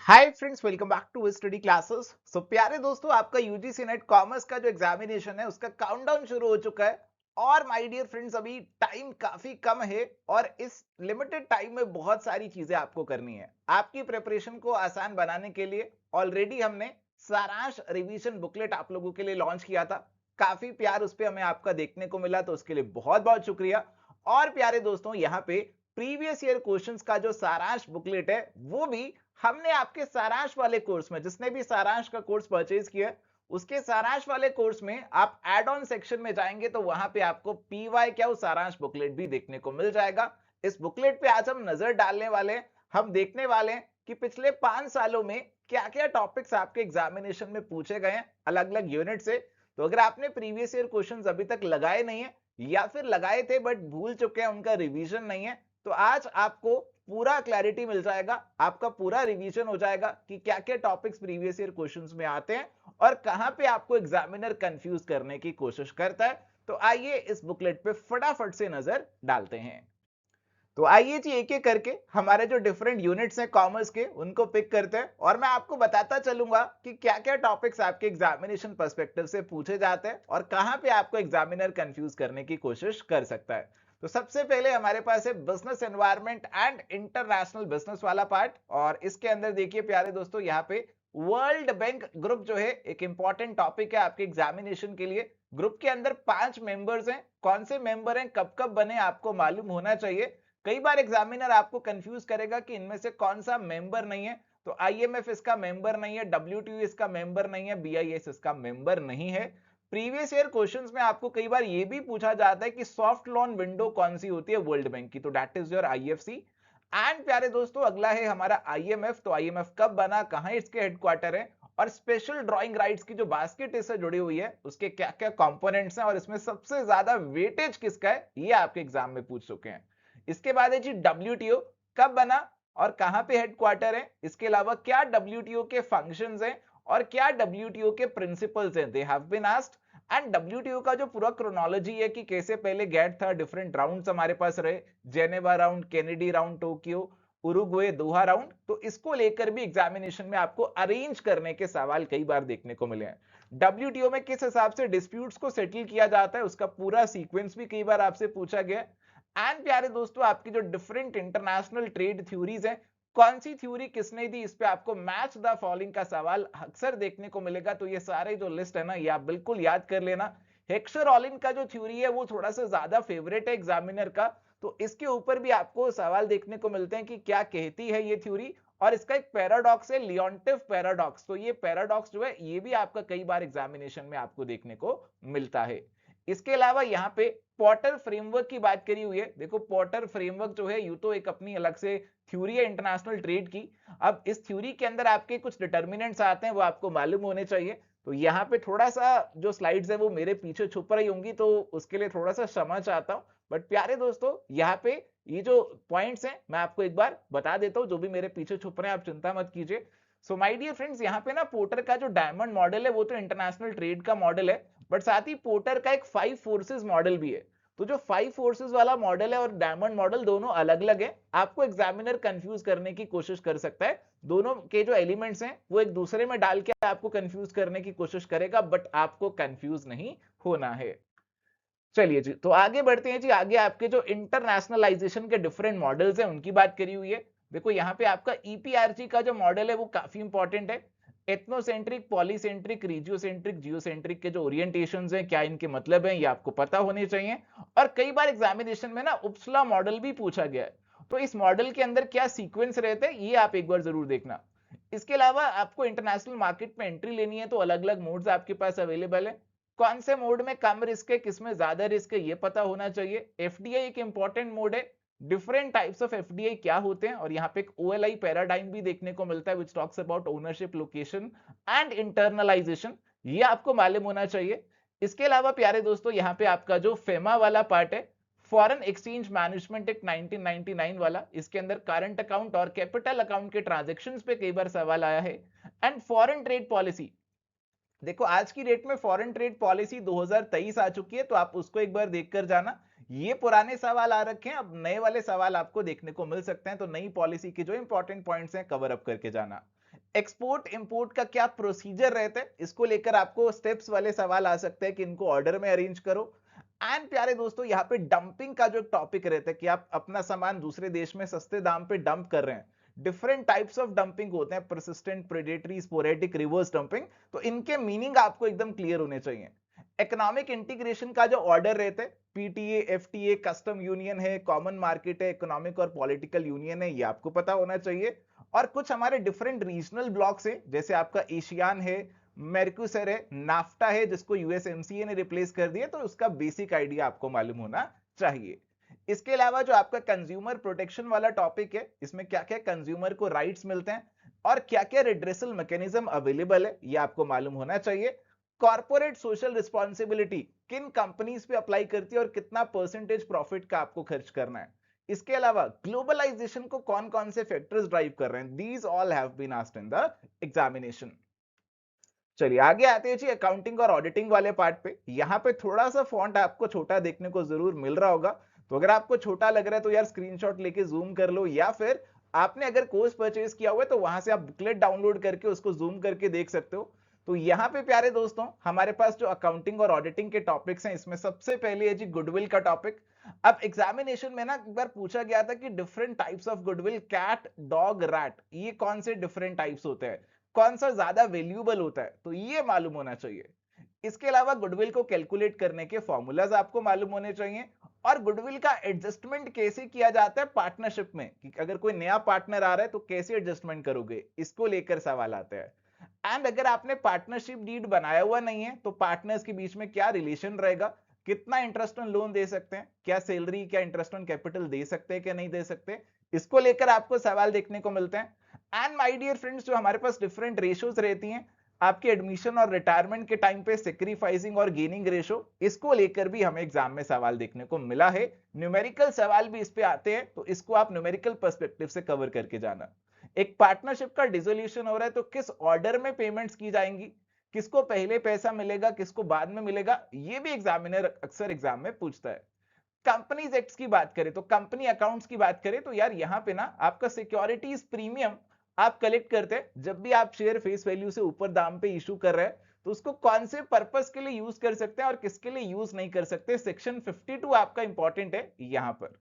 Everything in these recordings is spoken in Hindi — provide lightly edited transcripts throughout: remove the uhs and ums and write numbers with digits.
Hi friends, welcome back to study classes. So प्यारे दोस्तों, आपका यूजीसी नेट कॉमर्स का जो एग्जामिनेशन है उसका काउंटडाउन शुरू हो चुका है। और माय डियर फ्रेंड्स, अभी टाइम काफी कम है और इस लिमिटेड टाइम में बहुत सारी चीजें आपको करनी है। आपकी प्रिपरेशन को आसान बनाने के लिए ऑलरेडी हमने सारांश रिवीजन बुकलेट आप लोगों के लिए लॉन्च किया था। काफी प्यार उस पर हमें आपका देखने को मिला, तो उसके लिए बहुत बहुत शुक्रिया। और प्यारे दोस्तों, यहाँ पे प्रीवियस ईयर क्वेश्चंस का जो सारांश बुकलेट है वो भी हमने आपके सारांश वाले कोर्स में, जिसने भी सारांश का कोर्स परचेज किया उसके सारांश वाले कोर्स में आप एड ऑन सेक्शन में जाएंगे तो वहां पे आपको पीवाई क्या वो सारांश बुकलेट भी देखने को मिल जाएगा। इस बुकलेट पे आज हम नजर डालने वाले हैं। हम देखने वाले हैं कि पिछले 5 सालों में क्या क्या टॉपिक्स आपके एग्जामिनेशन में पूछे गए हैं अलग अलग यूनिट से। तो अगर आपने प्रीवियस ईयर क्वेश्चन अभी तक लगाए नहीं है या फिर लगाए थे बट भूल चुके हैं, उनका रिवीजन नहीं है, तो आज आपको पूरा क्लैरिटी मिल जाएगा, आपका पूरा रिवीजन हो जाएगा कि क्या क्या टॉपिक्स प्रीवियस ईयर क्वेश्चंस में आते हैं और कहां पे आपको एग्जामिनर कंफ्यूज करने की कोशिश करता है। तो आइए इस बुकलेट पे फटाफट से नजर डालते हैं। तो आइए जी, एक एक करके हमारे जो डिफरेंट यूनिट्स हैं कॉमर्स के उनको पिक करते हैं और मैं आपको बताता चलूंगा कि क्या क्या टॉपिक्स आपके एग्जामिनेशन पर्सपेक्टिव से पूछे जाते हैं और कहां पे आपको एग्जामिनर कंफ्यूज करने की कोशिश कर सकता है। तो सबसे पहले हमारे पास है business environment and international business वाला पार्ट। और इसके अंदर देखिए प्यारे दोस्तों, यहाँ पे वर्ल्ड बैंक ग्रुप जो है एक इंपॉर्टेंट टॉपिक है आपके एग्जामिनेशन के लिए। ग्रुप के अंदर 5 मेंबर्स हैं, कौन से मेंबर हैं कब कब बने आपको मालूम होना चाहिए। कई बार एग्जामिनर आपको कंफ्यूज करेगा कि इनमें से कौन सा मेंबर नहीं है। तो आईएमएफ इसका मेंबर नहीं है, डब्ल्यूटीओ इसका मेंबर नहीं है, बीआईएस इसका मेंबर नहीं है। प्रीवियस ईयर क्वेश्चंस में आपको कई बार यह भी पूछा जाता है कि सॉफ्ट लोन विंडो कौन सी होती है वर्ल्ड बैंक की, तो that is your IFC. And प्यारे दोस्तों, अगला है हमारा आईएमएफ। तो आईएमएफ कब बना, कहां इसके हेडक्वार्टर है और स्पेशल ड्राइंग राइट्स की जो बास्केट इससे जुड़ी हुई है उसके क्या क्या कंपोनेंट्स हैं और इसमें सबसे ज्यादा वेटेज किसका है, ये आपके एग्जाम में पूछ चुके हैं। इसके बाद है जी डब्ल्यूटीओ, कब बना और कहां पे हेडक्वार्टर है। इसके अलावा क्या डब्ल्यूटीओ के फंक्शंस हैं और क्या डब्ल्यूटीओ के प्रिंसिपल्स हैं, they have been asked. And WTO का जो पूरा क्रोनोलॉजी है कि कैसे पहले गेट था, डिफरेंट राउंड्स हमारे पास रहे, Geneva round, Kennedy round, Tokyo, Uruguay, Doha round, तो इसको लेकर भी एग्जामिनेशन में आपको अरेंज करने के सवाल कई बार देखने को मिले हैं। डब्ल्यूटीओ में किस हिसाब से डिस्प्यूट्स को सेटल किया जाता है उसका पूरा सीक्वेंस भी कई बार आपसे पूछा गया। एंड प्यारे दोस्तों, आपकी जो डिफरेंट इंटरनेशनल ट्रेड थ्योरीज है, कौन सी थ्योरी किसने दी, इस पे आपको मैच द फॉलोइंग का सवाल अक्सर देखने को मिलेगा। तो ये सारे जो लिस्ट है ना, ये आप बिल्कुल याद कर लेना। हेक्सर ऑलिन का जो थ्योरी है वो थोड़ा सा ज्यादा फेवरेट है एग्जामिनर का, तो इसके ऊपर भी आपको सवाल देखने को मिलते हैं कि क्या कहती है ये थ्योरी। और इसका एक पैराडॉक्स है, लियोंटिफ पैराडॉक्स। तो ये पैराडॉक्स जो है ये भी आपका कई बार एग्जामिनेशन में आपको देखने को मिलता है। इसके अलावा यहाँ पे पॉटर फ्रेमवर्क की बात करी हुई है। देखो पॉटर फ्रेमवर्क जो है यू तो एक अपनी अलग से थ्योरी है इंटरनेशनल ट्रेड की। अब इस थ्योरी के अंदर आपके कुछ डिटर्मिनेंट्स आते हैं, वो आपको मालूम होने चाहिए। तो यहाँ पे थोड़ा सा जो स्लाइड्स है वो मेरे पीछे छुप रही होंगी, तो उसके लिए थोड़ा सा क्षमा चाहता हूँ। बट प्यारे दोस्तों, यहाँ पे ये जो पॉइंट्स हैं मैं आपको एक बार बता देता हूँ, जो भी मेरे पीछे छुप रहे हैं आप चिंता मत कीजिए। सो माय डियर फ्रेंड्स, यहाँ पे ना पोर्टर का जो डायमंड मॉडल है वो तो इंटरनेशनल ट्रेड का मॉडल है, बट साथ ही पोर्टर का एक 5 फोर्सेस मॉडल भी है। तो जो 5 फोर्सेस वाला मॉडल है और डायमंड मॉडल दोनों अलग अलग है, आपको एग्जामिनर कंफ्यूज करने की कोशिश कर सकता है। दोनों के जो एलिमेंट्स हैं वो एक दूसरे में डाल के आपको कंफ्यूज करने की कोशिश करेगा, बट आपको कंफ्यूज नहीं होना है। चलिए जी, तो आगे बढ़ते हैं जी। आगे आपके जो इंटरनेशनलाइजेशन के डिफरेंट मॉडल्स हैं उनकी बात करी हुई है। देखो यहाँ पे आपका ईपीआरजी का जो मॉडल है वो काफी इंपॉर्टेंट है। एथनोसेंट्रिक, पॉलीसेंट्रिक, रीजियोसेंट्रिक, जियोसेंट्रिक के जो ओरिएंटेशंस हैं, क्या इनके मतलब हैं, ये आपको पता होने चाहिए। और कई बार एग्जामिनेशन में ना उपसला मॉडल भी पूछा गया है, तो इस मॉडल के अंदर क्या सीक्वेंस रहते हैं ये आप एक बार जरूर देखना। इसके अलावा आपको इंटरनेशनल मार्केट में एंट्री लेनी है तो अलग अलग मोड्स आपके पास अवेलेबल है। कौन से मोड में कम रिस्क है, किसमें ज्यादा रिस्क है, ये पता होना चाहिए। एफडीआई एक इंपॉर्टेंट मोड है। डिफरेंट टाइप्स ऑफ एफडीआई क्या होते हैं, और यहाँ पे एक ओएलआई पैराडाइम भी देखने को मिलता है, which talks about ownership, location and internalisation, ये आपको मालूम होना चाहिए। इसके अलावा प्यारे दोस्तों, यहाँ पे आपका जो फेमा वाला पार्ट है, फॉरेन एक्सचेंज मैनेजमेंट एक्ट 1999 वाला, इसके अंदर करंट अकाउंट और कैपिटल अकाउंट के ट्रांजेक्शन्स पे कई बार सवाल आया है। एंड फॉरेन ट्रेड पॉलिसी, देखो आज की डेट में फॉरेन ट्रेड पॉलिसी 2023 आ चुकी है, तो आप उसको एक बार देखकर जाना। ये पुराने सवाल आ रखे हैं, अब नए वाले सवाल आपको देखने को मिल सकते हैं, तो नई पॉलिसी के जो इंपॉर्टेंट पॉइंट्स हैं कवर अप करके जाना। एक्सपोर्ट इंपोर्ट का क्या प्रोसीजर रहता है, इसको लेकर आपको स्टेप्स वाले सवाल आ सकते हैं कि इनको ऑर्डर में अरेंज करो। एंड प्यारे दोस्तों, यहाँ पे डंपिंग का जो टॉपिक रहता है कि आप अपना सामान दूसरे देश में सस्ते दाम पे डंप कर रहे हैं। डिफरेंट टाइप्स ऑफ डंपिंग होते हैं, persistent, predatory, sporadic, reverse dumping. तो इनके मीनिंग आपको एकदम क्लियर होने चाहिए। इकोनॉमिक इंटीग्रेशन का जो ऑर्डर रहता है, पीटीए, एफटीए, कस्टम यूनियन है, कॉमन मार्केट है, इकोनॉमिक और पॉलिटिकल यूनियन है, ये आपको पता होना चाहिए। और कुछ हमारे डिफरेंट रीजनल ब्लॉक्स है, जैसे आपका एशियान है, मेर्क्यूसर है, नाफ्टा है जिसको यूएसएमसीए ने रिप्लेस कर दिया, तो उसका बेसिक आइडिया आपको मालूम होना चाहिए। इसके अलावा जो आपका कंज्यूमर प्रोटेक्शन वाला टॉपिक है, इसमें क्या क्या कंज्यूमर को राइट्स मिलते हैं और क्या क्या रिड्रेसल मैकेनिज्म अवेलेबल है, ये आपको मालूम होना चाहिए। कॉर्पोरेट सोशल रिस्पॉन्सिबिलिटी किन कंपनीज पे अप्लाई करती है और कितना परसेंटेज प्रॉफिट का आपको खर्च करना है। इसके अलावा ग्लोबलाइजेशन को कौन कौन से फैक्टर्स ड्राइव कर रहे हैं, these all have been asked in the examination. चलिए आगे आते हैं जी अकाउंटिंग और ऑडिटिंग वाले पार्ट पे। यहाँ पे थोड़ा सा फॉन्ट आपको छोटा देखने को जरूर मिल रहा होगा, तो अगर आपको छोटा लग रहा है तो यार स्क्रीनशॉट लेके जूम कर लो, या फिर आपने अगर कोर्स परचेज किया हुआ है तो वहां से आप बुकलेट डाउनलोड करके उसको जूम करके देख सकते हो। तो यहाँ पे प्यारे दोस्तों हमारे पास जो अकाउंटिंग और ऑडिटिंग के टॉपिक्स हैं, इसमें सबसे पहले है जी गुडविल का टॉपिक। अब एग्जामिनेशन में ना एक बार पूछा गया था कि different types of goodwill, cat, dog, rat, ये कौन से डिफरेंट टाइप्स होते हैं, कौन सा ज्यादा वैल्यूएबल होता है, तो ये मालूम होना चाहिए। इसके अलावा गुडविल को कैलकुलेट करने के फॉर्मूलाज आपको मालूम होने चाहिए। और गुडविल का एडजस्टमेंट कैसे किया जाता है पार्टनरशिप में, कि अगर कोई नया पार्टनर आ रहा है तो कैसे एडजस्टमेंट करोगे, इसको लेकर सवाल आते हैं। एंड अगर आपने पार्टनरशिप डीड बनाया हुआ नहीं है तो पार्टनर्स के बीच में क्या रिलेशन रहेगा, कितना इंटरेस्ट ऑन लोन दे सकते हैं, क्या सैलरी, क्या इंटरेस्ट ऑन कैपिटल दे सकते हैं, क्या नहीं दे सकते, इसको लेकर आपको सवाल देखने को मिलते हैं। एंड माय डियर फ्रेंड्स, जो हमारे पास डिफरेंट रेशियोज रहती हैं आपके एडमिशन और रिटायरमेंट के टाइम पे, सेक्रीफाइसिंग और गेनिंग रेशो, इसको लेकर भी हमें एग्जाम में सवाल देखने को मिला है। न्यूमेरिकल सवाल भी इस पे आते हैं, तो इसको आप न्यूमेरिकल पर्सपेक्टिव से कवर करके जाना। एक पार्टनरशिप का डिसोल्यूशन हो रहा है तो किस ऑर्डर में पेमेंट्स की जाएंगी, किसको पहले पैसा मिलेगा, किसको बाद में मिलेगा, ये भी एग्जामिनर अक्सर एग्जाम में पूछता है। कंपनीज एक्ट की बात करें तो, कंपनी अकाउंट्स की बात करें तो यार यहाँ पे ना आपका सिक्योरिटीज प्रीमियम आप कलेक्ट करते हैं जब भी आप शेयर फेस वैल्यू से ऊपर दाम पे इशू कर रहे हैं, तो उसको कौन से पर्पस के लिए यूज कर सकते हैं और किसके लिए यूज नहीं कर सकते, सेक्शन 52 आपका इंपॉर्टेंट है यहां पर।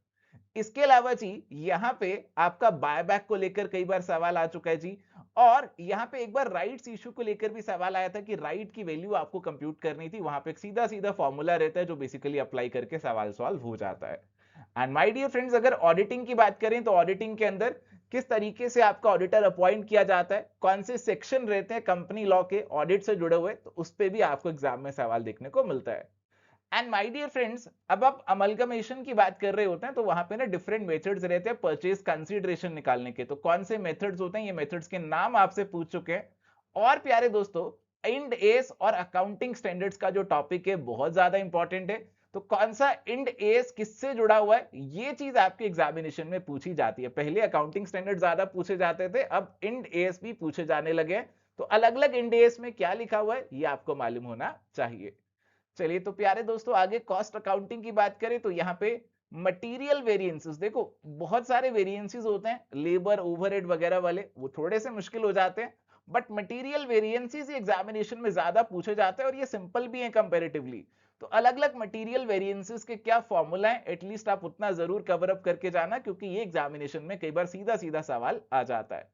इसके अलावा जी यहाँ पे आपका बायबैक को लेकर कई बार सवाल आ चुका है जी। और यहाँ पे एक बार राइट्स इशू को लेकर भी सवाल आया था कि राइट की वैल्यू आपको कंप्यूट करनी थी, वहां पे एक सीधा सीधा फॉर्मूला रहता है जो बेसिकली अप्लाई करके सवाल सॉल्व हो जाता है। एंड माय डियर फ्रेंड्स, अगर ऑडिटिंग की बात करें तो ऑडिटिंग के अंदर किस तरीके से आपका ऑडिटर अपॉइंट किया जाता है, कौन से सेक्शन रहते हैं कंपनी लॉ के ऑडिट से जुड़े हुए, तो उस पर भी आपको एग्जाम में सवाल देखने को मिलता है। एंड माय डियर फ्रेंड्स, अब आप अमलगमेशन की बात कर रहे होते हैं तो वहां पे ना डिफरेंट मेथड्स रहते हैं परचेज कंसीडरेशन निकालने के, तो कौन से मेथड्स होते हैं, ये मेथड्स के नाम आपसे पूछ चुके हैं। और प्यारे दोस्तों, इंड एस और अकाउंटिंग स्टैंडर्ड्स का जो टॉपिक है बहुत ज्यादा इंपॉर्टेंट है, तो कौन सा इंड एस किससे जुड़ा हुआ है, ये चीज आपके एग्जामिनेशन में पूछी जाती है। पहले अकाउंटिंग स्टैंडर्ड ज्यादा पूछे जाते थे, अब इंड एस भी पूछे जाने लगे हैं, तो अलग अलग इंड एस में क्या लिखा हुआ है ये आपको मालूम होना चाहिए। चलिए तो प्यारे दोस्तों, आगे कॉस्ट अकाउंटिंग की बात करें तो यहाँ पे मटेरियल वेरिएंसेस, देखो बहुत सारे वेरिएंसेस होते हैं, लेबर, ओवरहेड वगैरह वाले, वो थोड़े से मुश्किल हो जाते हैं, बट मटेरियल वेरिएंसेस एग्जामिनेशन में ज्यादा पूछे जाते हैं और ये सिंपल भी है कंपैरेटिवली। तो अलग अलग मटेरियल वेरिएंसेस के क्या फॉर्मूला है, एटलीस्ट आप उतना जरूर कवर अप करके जाना, क्योंकि ये एग्जामिनेशन में कई बार सीधा सीधा सवाल आ जाता है।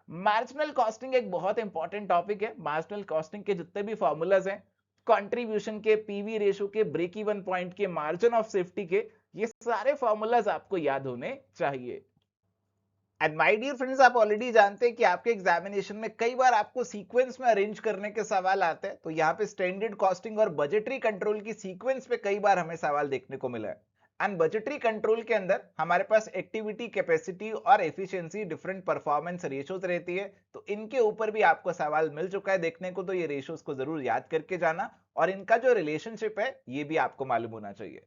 मार्जिनल कॉस्टिंग एक बहुत इंपॉर्टेंट टॉपिक है। मार्जिनल कॉस्टिंग के जितने भी फॉर्मूलाज हैं, कंट्रीब्यूशन के, पीवी रेशो के, ब्रेक इवन पॉइंट के, मार्जिन ऑफ सेफ्टी के, ये सारे फॉर्मूलाज आपको याद होने चाहिए। एंड माय डियर फ्रेंड्स, आप ऑलरेडी जानते हैं कि आपके एग्जामिनेशन में कई बार आपको सीक्वेंस में अरेंज करने के सवाल आते हैं, तो यहाँ पे स्टैंडर्ड कॉस्टिंग और बजटरी कंट्रोल की सीक्वेंस पे कई बार हमें सवाल देखने को मिला है। एंड बजटरी कंट्रोल के अंदर हमारे पास एक्टिविटी, कैपेसिटी और एफिशिएंसी, डिफरेंट परफॉर्मेंस रेशियोज रहती है, तो इनके ऊपर भी आपको सवाल मिल चुका है देखने को, तो ये रेशियोज को जरूर याद करके जाना और इनका जो रिलेशनशिप है ये भी आपको मालूम होना चाहिए।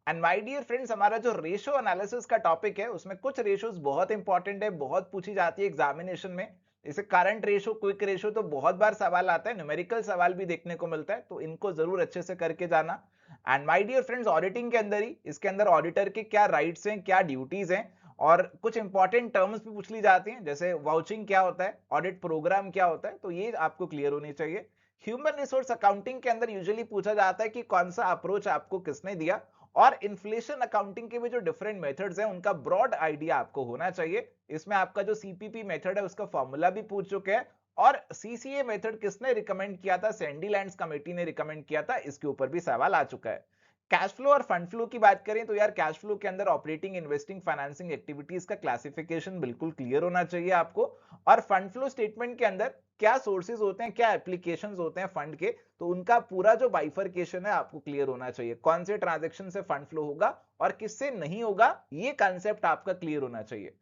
एंड माय डियर फ्रेंड्स, हमारा जो रेशो एनालिसिस का टॉपिक है उसमें कुछ रेशोज बहुत इंपॉर्टेंट है, बहुत पूछी जाती है एग्जामिनेशन में, जैसे करंट रेशो, क्विक रेशो, तो बहुत बार सवाल आता है, न्यूमेरिकल सवाल भी देखने को मिलता है, तो इनको जरूर अच्छे से करके जाना। And my dear friends, auditing के अंदर ही, इसके अंदर ऑडिटर के क्या राइट्स हैं, क्या ड्यूटीज हैं, और कुछ इंपॉर्टेंट टर्म्स भी पूछ ली जाती हैं, जैसे वाउचिंग क्या होता है, ऑडिट प्रोग्राम क्या होता है, तो ये आपको क्लियर होनी चाहिए। ह्यूमन रिसोर्स अकाउंटिंग के अंदर यूजुअली पूछा जाता है कि कौन सा अप्रोच आपको किसने दिया, और इन्फ्लेशन अकाउंटिंग के भी जो डिफरेंट मेथड्स हैं उनका ब्रॉड आइडिया आपको होना चाहिए। इसमें आपका जो सीपीपी मेथड है उसका फॉर्मूला भी पूछ चुके हैं, और सीसीए मेथड किसने रिकमेंड किया था, सैंडीलैंड्स कमेटी ने रिकमेंड किया था, इसके ऊपर भी सवाल आ चुका है। कैश फ्लो और फंड फ्लो की बात करें तो यार कैश फ्लो के अंदर ऑपरेटिंग, इन्वेस्टिंग, फाइनेंसिंग एक्टिविटीज का क्लासिफिकेशन बिल्कुल क्लियर होना चाहिए आपको, और फंड फ्लो स्टेटमेंट के अंदर क्या सोर्सेज होते हैं, क्या एप्लीकेशंस होते हैं फंड के, तो उनका पूरा जो बाइफरकेशन है आपको क्लियर होना चाहिए। कौन से ट्रांजैक्शन से फंड फ्लो होगा और किससे नहीं होगा, ये कंसेप्ट आपका क्लियर होना चाहिए।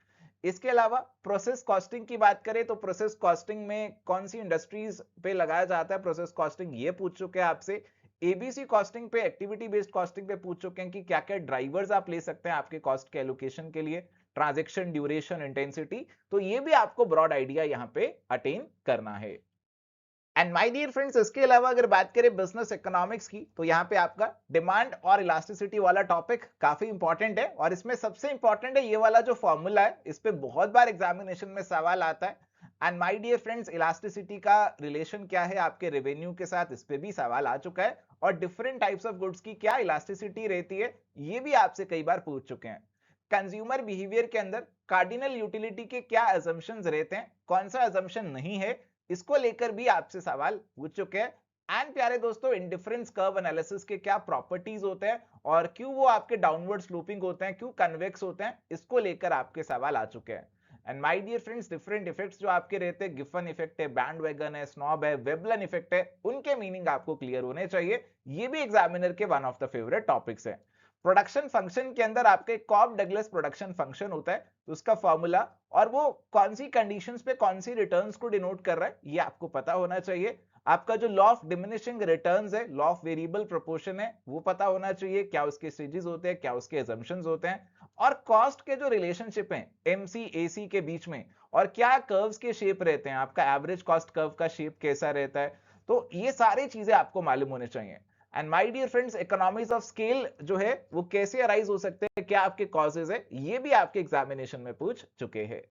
इसके अलावा प्रोसेस कॉस्टिंग की बात करें तो प्रोसेस कॉस्टिंग में कौन सी इंडस्ट्रीज पे लगाया जाता है प्रोसेस कॉस्टिंग, ये पूछ चुके हैं आपसे। एबीसी कॉस्टिंग पे, एक्टिविटी बेस्ड कॉस्टिंग पे पूछ चुके हैं कि क्या क्या ड्राइवर्स आप ले सकते हैं आपके कॉस्ट के एलोकेशन के लिए, ट्रांजैक्शन ड्यूरेशन, इंटेंसिटी, तो ये भी आपको ब्रॉड आइडिया यहां पे अटेन करना है। एंड माय डियर फ्रेंड्स, इसके अलावा अगर बात करें बिजनेस इकोनॉमिक्स की, तो यहाँ पे आपका डिमांड और इलास्टिसिटी वाला टॉपिक काफी इंपॉर्टेंट है, और इसमें सबसे इंपॉर्टेंट है ये वाला जो फॉर्मूला है, इस पे बहुत बार एग्जामिनेशन में सवाल आता है। And my dear friends, elasticity का रिलेशन क्या है आपके रेवेन्यू के साथ, इस पे भी सवाल आ चुका है, और डिफरेंट टाइप्स ऑफ गुड्स की क्या इलास्टिसिटी रहती है, ये भी आपसे कई बार पूछ चुके हैं। कंज्यूमर बिहेवियर के अंदर कार्डिनल यूटिलिटी के क्या अजम्पशंस रहते हैं, कौन सा अजम्पशन नहीं है, इसको लेकर भी आपसे सवाल पूछ चुके हैं। एंड प्यारे दोस्तों, इंडिफरेंस कर्व एनालिसिस के क्या प्रॉपर्टीज होते हैं और क्यों वो आपके डाउनवर्ड स्लोपिंग होते हैं, क्यों कन्वेक्स होते हैं, इसको लेकर आपके सवाल आ चुके हैं। And my dear friends, different effects जो आपके रहते हैं, गिफन इफेक्ट है, बैंडवैगन है, स्नॉब है, वेबलन इफेक्ट है, उनके मीनिंग आपको क्लियर होने चाहिए, ये भी एग्जामिनर के one of the favourite topics है। प्रोडक्शन फंक्शन के अंदर आपके कॉब डगलस प्रोडक्शन फंक्शन होता है, तो उसका फॉर्मूला और वो कौन सी कंडीशंस पे कौन सी रिटर्न्स को डिनोट कर रहा है, ये आपको पता होना चाहिए। आपका जो लॉ ऑफ डिमिनिशिंग रिटर्न्स है, लॉ ऑफ वेरिएबल प्रोपोर्शन है, वो पता होना चाहिए, क्या उसके स्टेजेस होते हैं, क्या उसके अजम्पशंस होते हैं, और कॉस्ट के जो रिलेशनशिप हैं एमसी एसी के बीच में, और क्या कर्व्स के शेप रहते हैं, आपका एवरेज कॉस्ट कर्व का शेप कैसा रहता है, तो ये सारी चीजें आपको मालूम होने चाहिए। And my dear friends, economies of scale जो है वो कैसे अराइज हो सकते हैं, क्या आपके कॉजेज है, ये भी आपके एग्जामिनेशन में पूछ चुके हैं।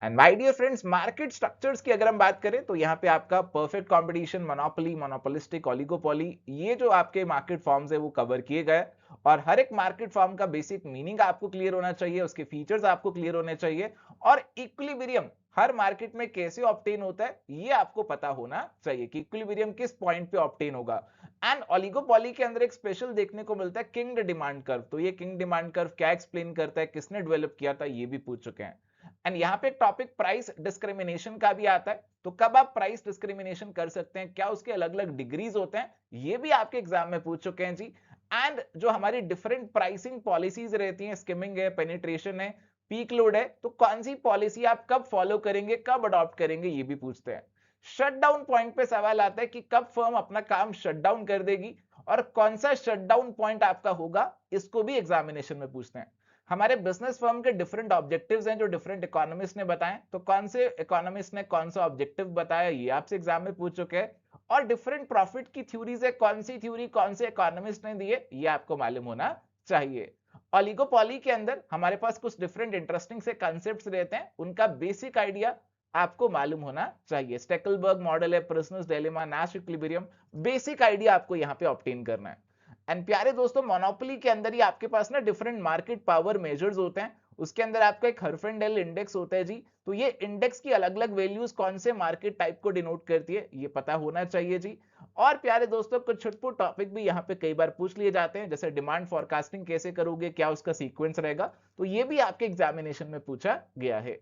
And my dear friends, market structures की अगर हम बात करें तो यहाँ पे आपका perfect competition, monopoly, monopolistic, oligopoly, ये जो आपके मार्केट फॉर्म्स है वो कवर किए गए, और हर एक मार्केट फॉर्म का बेसिक मीनिंग आपको क्लियर होना चाहिए, उसके फीचर्स आपको क्लियर होने चाहिए, और इक्विलिब्रियम हर मार्केट में कैसे ऑब्टेन होता है ये आपको पता होना चाहिए कि इक्विलिब्रियम किस पॉइंट पे ऑब्टेन होगा। एंड ओलिगोपोली के अंदर एक स्पेशल देखने को मिलता है किंग डिमांड कर्व, तो ये किंग डिमांड कर्व क्या एक्सप्लेन करता है, किसने डेवलप किया था, ये भी पूछ चुके हैं। एंड यहाँ पे एक टॉपिक प्राइस डिस्क्रिमिनेशन का भी आता है, तो कब आप प्राइस डिस्क्रिमिनेशन कर सकते हैं, क्या उसके अलग अलग डिग्रीज होते हैं, ये भी आपके एग्जाम में पूछ चुके हैं जी। एंड जो हमारी डिफरेंट प्राइसिंग पॉलिसीज रहती हैं, स्किमिंग है, पेनिट्रेशन है, पीक लोड है, तो कौन सी पॉलिसी आप कब फॉलो करेंगे, कब अडॉप्ट करेंगे, ये भी पूछते हैं। शटडाउन पॉइंट पे सवाल आता है कि कब फर्म अपना काम शटडाउन कर देगी, और कौन सा शटडाउन पॉइंट आपका होगा, इसको भी एग्जामिनेशन में पूछते हैं। हमारे बिजनेस फर्म के डिफरेंट ऑब्जेक्टिव्स हैं जो डिफरेंट इकोनॉमिस्ट ने बताए, तो कौन से इकोनॉमिस्ट ने कौन सा ऑब्जेक्टिव बताया, ये आपसे एग्जाम में पूछ चुके हैं। और डिफरेंट प्रॉफिट की थ्योरीज है, कौन सी थ्योरी कौन से इकोनॉमिस्ट ने दी है, ये आपको मालूम होना चाहिए। ओलिगोपोली के अंदर हमारे पास कुछ डिफरेंट इंटरेस्टिंग से कॉन्सेप्ट्स रहते हैं, उनका बेसिक आइडिया आपको मालूम होना चाहिए। स्टेकलबर्ग मॉडल है, प्रिजनर्स डिलेमा, नाश इक्विलिब्रियम, बेसिक आइडिया आपको यहाँ पे ऑब्टेन करना है। एंड प्यारे दोस्तों, मोनोपोली के अंदर ही आपके पास ना डिफरेंट मार्केट पावर मेजर्स होते हैं, उसके अंदर आपका एक हर्फेंडेल इंडेक्स होता है जी, तो ये इंडेक्स की अलग अलग वैल्यूज कौन से मार्केट टाइप को डिनोट करती है, ये पता होना चाहिए जी। और प्यारे दोस्तों, कुछ छुटपुट टॉपिक भी यहाँ पे कई बार पूछ लिए जाते हैं, जैसे डिमांड फोरकास्टिंग कैसे करोगे, क्या उसका सीक्वेंस रहेगा, तो ये भी आपके एग्जामिनेशन में पूछा गया है।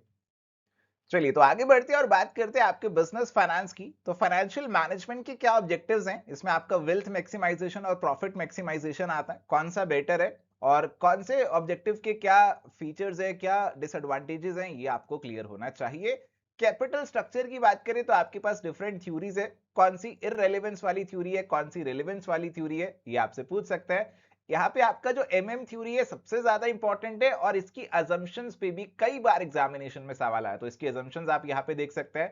चलिए तो आगे बढ़ते हैं और बात करते हैं आपके बिजनेस फाइनेंस की। तो फाइनेंशियल मैनेजमेंट के क्या ऑब्जेक्टिव्स हैं, इसमें आपका वेल्थ मैक्सिमाइजेशन और प्रॉफिट मैक्सिमाइजेशन आता है, कौन सा बेटर है और कौन से ऑब्जेक्टिव के क्या फीचर्स है, क्या डिसएडवांटेजेस हैं, ये आपको क्लियर होना चाहिए। कैपिटल स्ट्रक्चर की बात करें तो आपके पास डिफरेंट थ्योरीज है, कौन सी इररेलेवेंस वाली थ्योरी है, कौन सी रेलेवेंस वाली थ्योरी है, ये आपसे पूछ सकते हैं। यहाँ पे आपका जो एमएम थ्योरी है सबसे ज्यादा इंपॉर्टेंट है, और इसकी अजम्पशंस पे भी कई बार एग्जामिनेशन में सवाल आया, तो इसकी अजम्पशंस आप यहाँ पे देख सकते हैं।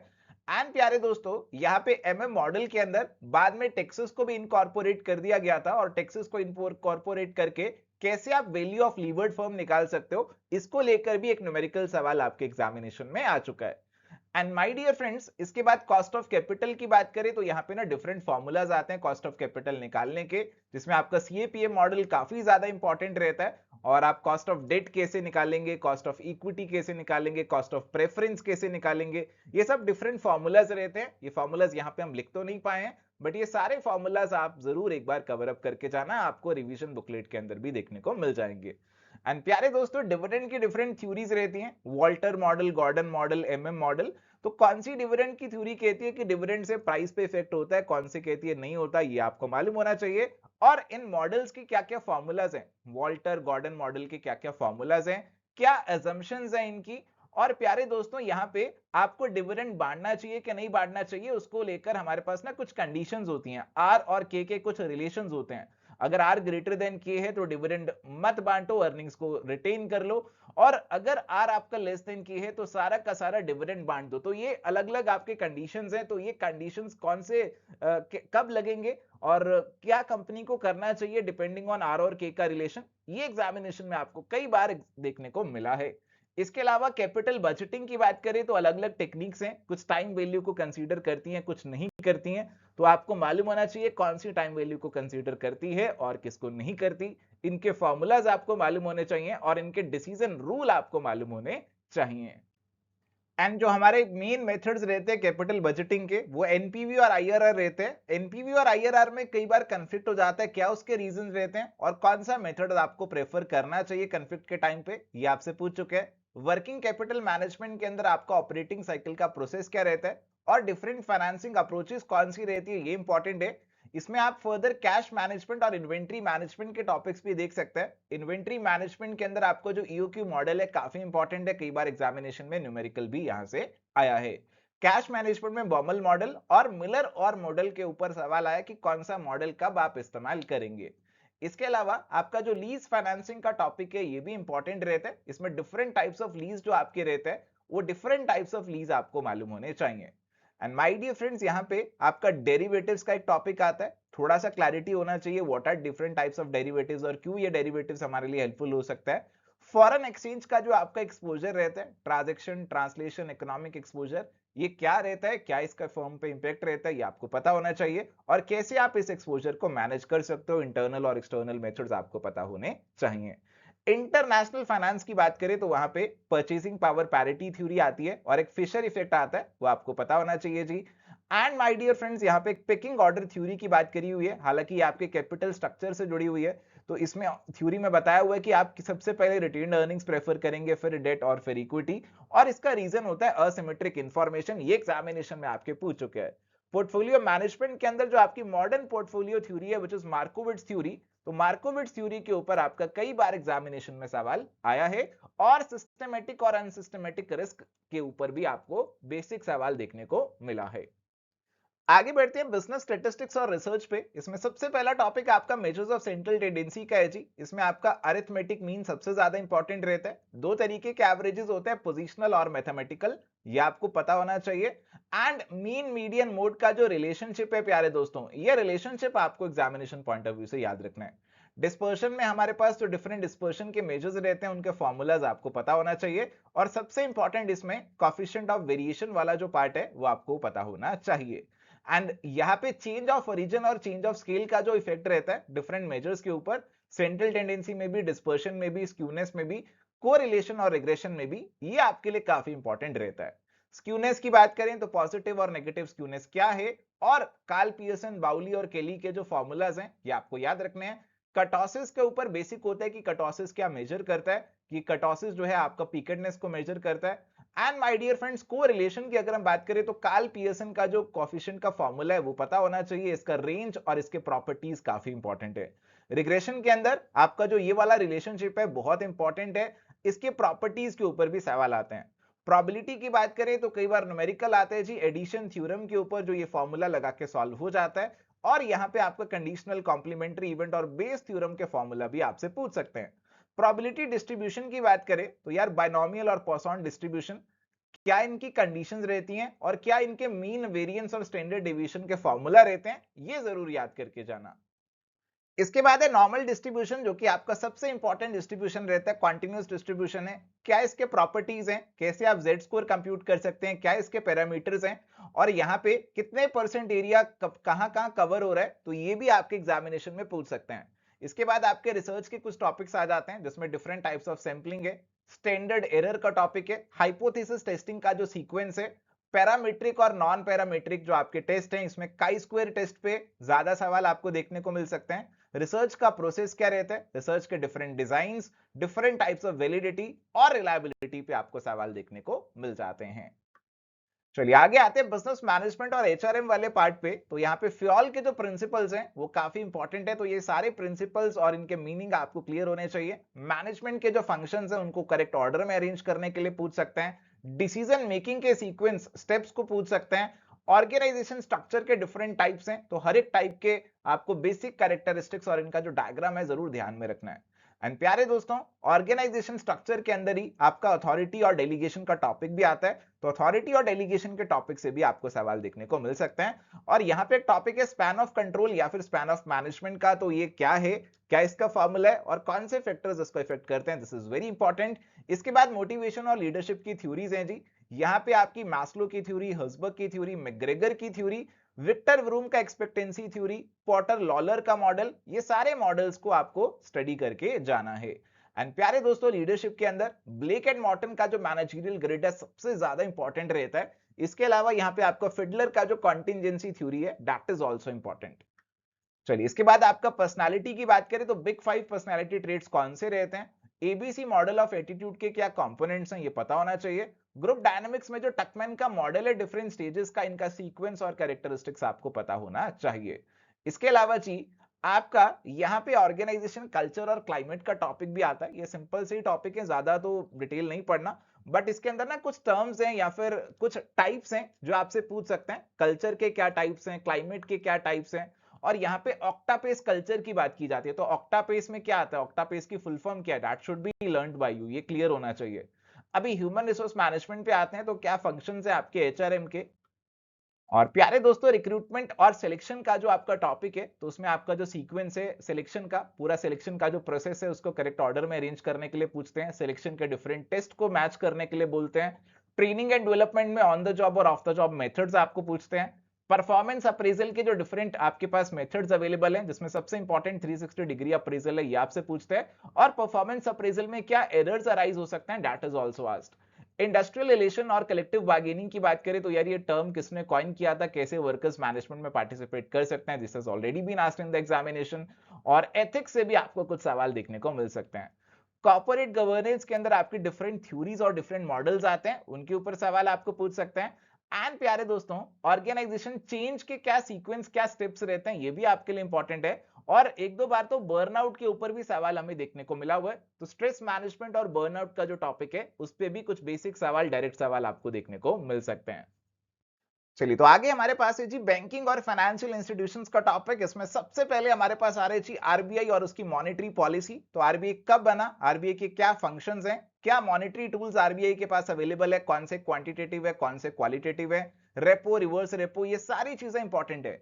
एंड प्यारे दोस्तों, यहाँ पे एमएम मॉडल के अंदर बाद में टेक्सास को भी इनकॉर्पोरेट कर दिया गया था, और टेक्सास को इनकॉर्पोरेट करके कैसे आप वैल्यू ऑफ लीवर्ड फर्म निकाल सकते हो, इसको लेकर भी एक न्यूमेरिकल सवाल आपके एग्जामिनेशन में आ चुका है। एंड माय डियर फ्रेंड्स, इसके बाद कॉस्ट ऑफ कैपिटल की बात करें तो यहाँ पे ना डिफरेंट फॉर्मूलाज आते हैं कॉस्ट ऑफ कैपिटल निकालने के, जिसमें आपका सीएपीएम मॉडल काफी ज्यादा इंपॉर्टेंट रहता है। और आप कॉस्ट ऑफ डेट कैसे निकालेंगे, कॉस्ट ऑफ इक्विटी कैसे निकालेंगे, कॉस्ट ऑफ प्रेफरेंस कैसे निकालेंगे, ये सब डिफरेंट फॉर्मूलाज रहते हैं। ये फॉर्मूलाज यहाँ पे हम लिख तो नहीं पाए हैं, बट ये सारे फॉर्मूलाज आप जरूर एक बार कवर अप करके जाना, आपको रिवीजन बुकलेट के अंदर भी देखने को मिल जाएंगे। एंड प्यारे दोस्तों, डिविडेंड की डिफरेंट थ्योरीज रहती हैं, Walter model, Gordon model, MM model. तो कौन सी डिविडेंड की थ्योरी कहती है कि डिविडेंड से प्राइस पे इफेक्ट होता है, कौन सी कहती है नहीं होता, ये आपको मालूम होना चाहिए। और इन मॉडल्स के क्या क्या फॉर्मूलाज हैं, वॉल्टर गॉर्डन मॉडल के क्या क्या फॉर्मूलाज हैं, क्या एजम्पशंस हैं इनकी। और प्यारे दोस्तों, यहाँ पे आपको डिविडेंड बांटना चाहिए कि नहीं बांटना चाहिए, उसको लेकर हमारे पास ना कुछ कंडीशंस होती हैं, आर और के कुछ रिलेशंस होते हैं। अगर आर ग्रेटर देन के है तो डिविडेंड मत बांटो, अर्निंग्स को रिटेन कर लो। और अगर आर आपका लेस देन के है तो सारा का सारा डिविडेंड बांट दो। तो ये अलग अलग आपके कंडीशंस हैं। तो ये कंडीशंस कौन से कब लगेंगे और क्या कंपनी को करना चाहिए डिपेंडिंग ऑन आर और के का रिलेशन, ये एग्जामिनेशन में आपको कई बार देखने को मिला है। इसके अलावा कैपिटल बजटिंग की बात करें तो अलग अलग टेक्निक्स हैं, कुछ टाइम वैल्यू को कंसीडर करती हैं, कुछ नहीं करती हैं। तो आपको मालूम होना चाहिए कौन सी टाइम वैल्यू को कंसीडर करती है और किसको नहीं करती। इनके फॉर्मूलाज आपको मालूम होने चाहिए और इनके डिसीजन रूल आपको मालूम होने चाहिए। एंड जो हमारे मेन मेथड्स रहते हैं कैपिटल बजटिंग के, वो एनपीवी और आईआरआर रहते हैं। एनपीवी और आईआरआर में कई बार कंफ्लिक्ट हो जाता है, क्या उसके रीजंस रहते हैं और कौन सा मेथड आपको प्रेफर करना चाहिए कंफ्लिक्ट के टाइम पे, ये आपसे पूछ चुके हैं। वर्किंग कैपिटल मैनेजमेंट के अंदर आपका ऑपरेटिंग साइकिल का प्रोसेस क्या रहता है और डिफरेंट फाइनेंसिंग अप्रोचेस कौन सी रहती है, ये इंपॉर्टेंट है। इसमें आप फर्दर कैश मैनेजमेंट और इन्वेंट्री मैनेजमेंट के टॉपिक्स भी देख सकते हैं। इन्वेंट्री मैनेजमेंट के अंदर आपको जो ईओक्यू मॉडल है काफी इंपॉर्टेंट है, कई बार एग्जामिनेशन में न्यूमेरिकल भी यहां से आया है। कैश मैनेजमेंट में बॉमल मॉडल और मिलर और मॉडल के ऊपर सवाल आया कि कौन सा मॉडल कब आप इस्तेमाल करेंगे। इसके अलावा आपका जो लीज फाइनेंसिंग का टॉपिक है ये भी इंपॉर्टेंट रहता है। इसमें डिफरेंट टाइप्स ऑफ लीज जो आपके रहते हैं, वो डिफरेंट टाइप्स ऑफ लीज आपको मालूम होने चाहिए। एंड माय डियर फ्रेंड्स, यहाँ पे आपका डेरिवेटिव्स का एक टॉपिक आता है, थोड़ा सा क्लैरिटी होना चाहिए what are different types of derivatives और क्यों ये डेरिवेटिव्स हमारे लिए हेल्पफुल हो सकता है। फॉरेन एक्सचेंज का जो आपका एक्सपोजर रहता है, ट्रांजैक्शन, ट्रांसलेशन, इकोनॉमिक एक्सपोजर, ये क्या रहता है, क्या इसका फर्म पे इंपैक्ट रहता है, ये आपको पता होना चाहिए। और कैसे आप इस एक्सपोजर को मैनेज कर सकते हो, इंटरनल और एक्सटर्नल मेथड्स आपको पता होने चाहिए। इंटरनेशनल फाइनेंस की बात करें तो वहां पे परचेसिंग पावर पैरिटी थ्योरी आती है और एक फिशर इफेक्ट आता है, वो आपको पता होना चाहिए जी। एंड माय डियर फ्रेंड्स, यहाँ पे एक पिकिंग ऑर्डर थ्योरी की बात करी हुई है, हालांकि आपके कैपिटल स्ट्रक्चर से जुड़ी हुई है। तो इसमें थ्योरी में बताया हुआ है कि आप सबसे पहले रिटेन्ड अर्निंग्स प्रेफर करेंगे, फिर डेट और फिर इक्विटी। और इसका रीजन होता है असिमेट्रिक इंफॉर्मेशन, ये एग्जामिनेशन में आपके पूछ चुके हैं। पोर्टफोलियो मैनेजमेंट के अंदर जो आपकी मॉडर्न पोर्टफोलियो थ्योरी है, विच इज मार्कोविट्स थ्योरी, तो मार्कोविट्स थ्योरी के ऊपर आपका कई बार एग्जामिनेशन में सवाल आया है। और सिस्टमेटिक और अनसिस्टमेटिक रिस्क के ऊपर भी आपको बेसिक सवाल देखने को मिला है। आगे बढ़ते हैं बिजनेस स्टैटिस्टिक्स और रिसर्च पे। इसमें सबसे पहला टॉपिक आपका मेजर्स ऑफ सेंट्रल टेंडेंसी का है जी। इसमें आपका अरिथमेटिक मीन सबसे ज्यादा इंपॉर्टेंट रहता है। दो तरीके के एवरेजेस होते हैं, पोजिशनल और मैथमेटिकल, ये आपको पता होना चाहिए। एंड मीन मीडियन मोड का जो रिलेशनशिप है प्यारे दोस्तों, ये रिलेशनशिप आपको एग्जामिनेशन पॉइंट ऑफ व्यू से याद रखना है। डिस्पर्शन में हमारे पास जो डिफरेंट डिस्पर्शन के मेजर्स रहते हैं, उनके फॉर्मूलाज आपको पता होना चाहिए। और सबसे इंपॉर्टेंट इसमें कोएफिशिएंट ऑफ वेरिएशन वाला जो पार्ट है वो आपको पता होना चाहिए। एंड यहाँ पे चेंज ऑफ ओरिजिन और चेंज ऑफ स्केल का जो इफेक्ट रहता है डिफरेंट मेजर्स के ऊपर, सेंट्रल टेंडेंसी में भी, डिस्पर्शन में भी, स्क्यूनेस में भी, कोरिलेशन और रिग्रेशन में भी, ये आपके लिए काफी इंपॉर्टेंट रहता है। स्क्यूनेस की बात करें तो पॉजिटिव और नेगेटिव स्क्यूनेस क्या है, और कार्ल पियर्सन, बाउली और केली के जो फॉर्मूलाज हैं ये आपको याद रखने हैं। कटॉसिस के ऊपर बेसिक होता है कि कटॉसिस क्या मेजर करता है, कि कटॉसिस जो है आपका पीकेडनेस को मेजर करता है। And my dear friends, correlation की अगर हम बात करें तो कार्ल पियर्सन का जो कोएफिशिएंट का फॉर्मूला है वो पता होना चाहिए, इसका रेंज और इसके प्रॉपर्टीज काफी इंपॉर्टेंट है। रिग्रेशन के अंदर आपका जो ये वाला रिलेशनशिप है बहुत इंपॉर्टेंट है, इसके प्रॉपर्टीज के ऊपर भी सवाल आते हैं। प्रोबेबिलिटी की बात करें तो कई बार न्यूमेरिकल आते हैं जी, एडिशन थ्योरम के ऊपर जो ये फॉर्मूला लगा के सॉल्व हो जाता है। और यहाँ पे आपका कंडीशनल कॉम्प्लीमेंट्री इवेंट और बेस थ्योरम के फॉर्मूला भी आपसे पूछ सकते हैं। प्रोबेबिलिटी डिस्ट्रीब्यूशन की बात करें तो यार बाइनोमियल और पॉसॉन डिस्ट्रीब्यूशन, क्या इनकी कंडीशंस रहती हैं और क्या इनके मीन, वेरिएंस और स्टैंडर्ड डेविएशन के फॉर्मूला रहते हैं, ये जरूर याद करके जाना। इसके बाद है नॉर्मल डिस्ट्रीब्यूशन, जो कि आपका सबसे इंपॉर्टेंट डिस्ट्रीब्यूशन रहता है, कॉन्टिन्यूस डिस्ट्रीब्यूशन है। क्या इसके प्रॉपर्टीज हैं, कैसे आप जेड स्कोर कंप्यूट कर सकते हैं, क्या इसके पैरामीटर्स हैं, और यहाँ पे कितने परसेंट एरिया कहाँ कहाँ कवर हो रहा है, तो ये भी आपके एग्जामिनेशन में पूछ सकते हैं। इसके बाद आपके रिसर्च के कुछ टॉपिक्स आ जाते हैं, जिसमें डिफरेंट टाइप्स ऑफ सैंपलिंग है, स्टैंडर्ड एरर का टॉपिक है, हाइपोथेसिस टेस्टिंग का जो सीक्वेंस है, पैरामीट्रिक और नॉन पैरामीट्रिक जो आपके टेस्ट हैं, इसमें काई स्क्वायर टेस्ट पे ज्यादा सवाल आपको देखने को मिल सकते हैं। रिसर्च का प्रोसेस क्या रहता है, रिसर्च के different designs, different types of validity और रिलायबिलिटी पे आपको सवाल देखने को मिल जाते हैं। चलिए आगे आते हैं बिजनेस मैनेजमेंट और एचआरएम वाले पार्ट पे। तो यहाँ पे फ्योल के जो प्रिंसिपल्स हैं वो काफी इंपॉर्टेंट है, तो ये सारे प्रिंसिपल्स और इनके मीनिंग आपको क्लियर होने चाहिए। मैनेजमेंट के जो फंक्शंस हैं उनको करेक्ट ऑर्डर में अरेंज करने के लिए पूछ सकते हैं, डिसीजन मेकिंग के सीक्वेंस स्टेप्स को पूछ सकते हैं, ऑर्गेनाइजेशन स्ट्रक्चर के डिफरेंट टाइप्स हैं, तो हर एक टाइप के आपको बेसिक कैरेक्टरिस्टिक्स और इनका जो डायग्राम है जरूर ध्यान में रखना है। एंड प्यारे दोस्तों, ऑर्गेनाइजेशन स्ट्रक्चर के अंदर ही आपका अथॉरिटी और डेलीगेशन का टॉपिक भी आता है, तो अथॉरिटी और डेलीगेशन के टॉपिक से भी आपको सवाल देखने को मिल सकते हैं। और यहाँ पे एक टॉपिक है स्पैन ऑफ कंट्रोल या फिर स्पैन ऑफ मैनेजमेंट का, तो ये क्या है, क्या इसका फॉर्मूला है और कौन से फैक्टर्स इसको इफेक्ट करते हैं, दिस इज वेरी इंपॉर्टेंट। इसके बाद मोटिवेशन और लीडरशिप की थ्योरीज हैं जी, यहाँ पे आपकी मैस्लो की थ्योरी, हर्जबर्ग की थ्योरी, मैकग्रेगर की थ्योरी, विक्टर व्रूम का एक्सपेक्टेंसी थ्योरी, पॉटर लॉलर का मॉडल, ये सारे मॉडल्स को आपको स्टडी करके जाना है। एंड प्यारे दोस्तों, लीडरशिप के अंदर ब्लेक एंड मॉर्टन का जो मैनेजरियल ग्रिड है सबसे ज्यादा इंपॉर्टेंट रहता है। इसके अलावा यहाँ पे आपका फिडलर का जो कॉन्टिंजेंसी थ्योरी है दैट इज ऑल्सो इंपॉर्टेंट। चलिए इसके बाद आपका पर्सनालिटी की बात करें तो बिग 5 पर्सनालिटी ट्रेट्स कौन से रहते हैं, एबीसी मॉडल ऑफ एटीट्यूड के क्या कंपोनेंट्स हैं ये पता होना चाहिए, ग्रुप डायनामिक्स में जो टकमैन का मॉडल है डिफरेंट स्टेजेस का, इनका सीक्वेंस और कैरेक्टरिस्टिक्स आपको पता होना चाहिए। इसके अलावा जी आपका यहाँ पे ऑर्गेनाइजेशन कल्चर और क्लाइमेट का टॉपिक भी आता है, ये सिंपल से टॉपिक है, ज्यादा तो डिटेल नहीं पढ़ना, बट इसके अंदर ना कुछ टर्म्स हैं या फिर कुछ टाइप्स हैं जो आपसे पूछ सकते हैं, कल्चर के क्या टाइप्स हैं, क्लाइमेट के क्या टाइप्स हैं, और यहाँ पे ऑक्टापेस कल्चर की बात की जाती है, तो ऑक्टापेस में क्या आता है, ऑक्टापेस की फुल फॉर्म क्या है, that should be learned by you, ये क्लियर होना चाहिए। अभी ह्यूमन रिसोर्स मैनेजमेंट पे आते हैं, तो क्या फंक्शंस है आपके एचआरएम के। और प्यारे दोस्तों, रिक्रूटमेंट और सिलेक्शन का जो आपका टॉपिक है, तो उसमें आपका जो सीक्वेंस है सिलेक्शन का, पूरा सिलेक्शन का जो प्रोसेस है उसको करेक्ट ऑर्डर में अरेंज करने के लिए पूछते हैं, सिलेक्शन के डिफरेंट टेस्ट को मैच करने के लिए बोलते हैं, ट्रेनिंग एंड डेवलपमेंट में ऑन द जॉब और ऑफ द जॉब मेथड्स आपको पूछते हैं, परफॉर्मेंस अप्रेजल के जो डिफरेंट आपके पास मेथड्स अवेलेबल हैं, जिसमें सबसे इंपॉर्टेंट 360 डिग्री अप्रेजल है, ये आपसे पूछते हैं, और परफॉर्मेंस अप्रेजल में क्या एरर्स अराइज हो सकते हैं, that is also asked. Industrial relation और कलेक्टिव बार्गेनिंग की बात करें तो यार ये टर्म किसने कॉइन किया था, कैसे वर्कर्स मैनेजमेंट में पार्टिसिपेट कर सकते हैं, this has already been asked in the examination. और एथिक्स से भी आपको कुछ सवाल देखने को मिल सकते हैं। कॉर्पोरेट गवर्नेंस के अंदर आपकी डिफरेंट थ्योरीज और डिफरेंट मॉडल्स आते हैं, उनके ऊपर सवाल आपको पूछ सकते हैं। एंड प्यारे दोस्तों, ऑर्गेनाइजेशन चेंज के क्या सीक्वेंस, क्या स्टेप्स रहते हैं, ये भी आपके लिए इंपॉर्टेंट है। और एक दो बार तो बर्नआउट के ऊपर भी सवाल हमें देखने को मिला हुआ है, तो स्ट्रेस मैनेजमेंट और बर्नआउट का जो टॉपिक है उस पर भी कुछ बेसिक सवाल, डायरेक्ट सवाल आपको देखने को मिल सकते हैं। चलिए तो आगे हमारे पास है जी बैंकिंग और फाइनेंशियल इंस्टीट्यूशंस का टॉपिक। इसमें सबसे पहले हमारे पास आ रहे जी आरबीआई और उसकी मॉनेटरी पॉलिसी। तो आरबीआई कब बना, आरबीआई के क्या फंक्शंस हैं, क्या मॉनेटरी टूल्स आरबीआई के पास अवेलेबल है, कौन से क्वांटिटेटिव है, कौन से क्वालिटेटिव है, रेपो, रिवर्स रेपो, ये सारी चीजें इंपॉर्टेंट है।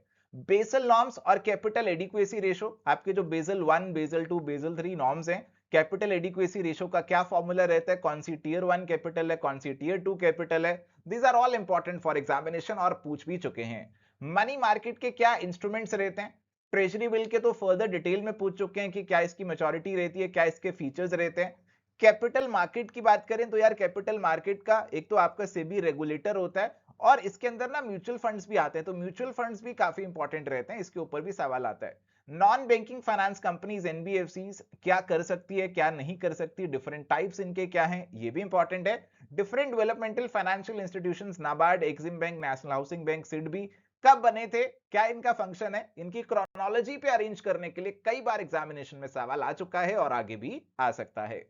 बेसल नॉर्म्स और कैपिटल एडिक्वेसी रेशो, आपके जो बेसल 1, बेसल 2, बेसल 3 नॉर्म्स हैं, कैपिटल एडिक्वेसी रेशो का क्या फॉर्मूला रहता है, कौन सी टीयर 1 कैपिटल है, कौन सी टीयर 2 कैपिटल है, these are all important for examination और पूछ भी चुके हैं। मनी मार्केट के क्या इंस्ट्रूमेंट्स रहते हैं, ट्रेजरी बिल के तो फर्दर डिटेल में पूछ चुके हैं कि क्या इसकी मैच्योरिटी रहती है, क्या इसके फीचर्स रहते हैं। कैपिटल मार्केट की बात करें तो यार कैपिटल मार्केट का एक तो आपका सेबी रेगुलेटर होता है, और इसके अंदर ना म्यूचुअल फंड्स भी आते हैं, तो म्यूचुअल फंड्स भी काफी इंपॉर्टेंट रहते हैं, इसके ऊपर भी सवाल आता है। Non banking finance companies NBFCs क्या कर सकती है, क्या नहीं कर सकती, डिफरेंट टाइप्स इनके क्या हैं, ये भी इंपॉर्टेंट है। Different developmental financial institutions, NABARD, Exim bank, national housing bank, SIDBI कब बने थे, क्या इनका फंक्शन है, इनकी क्रोनोलॉजी पे अरेंज करने के लिए कई बार एग्जामिनेशन में सवाल आ चुका है और आगे भी आ सकता है।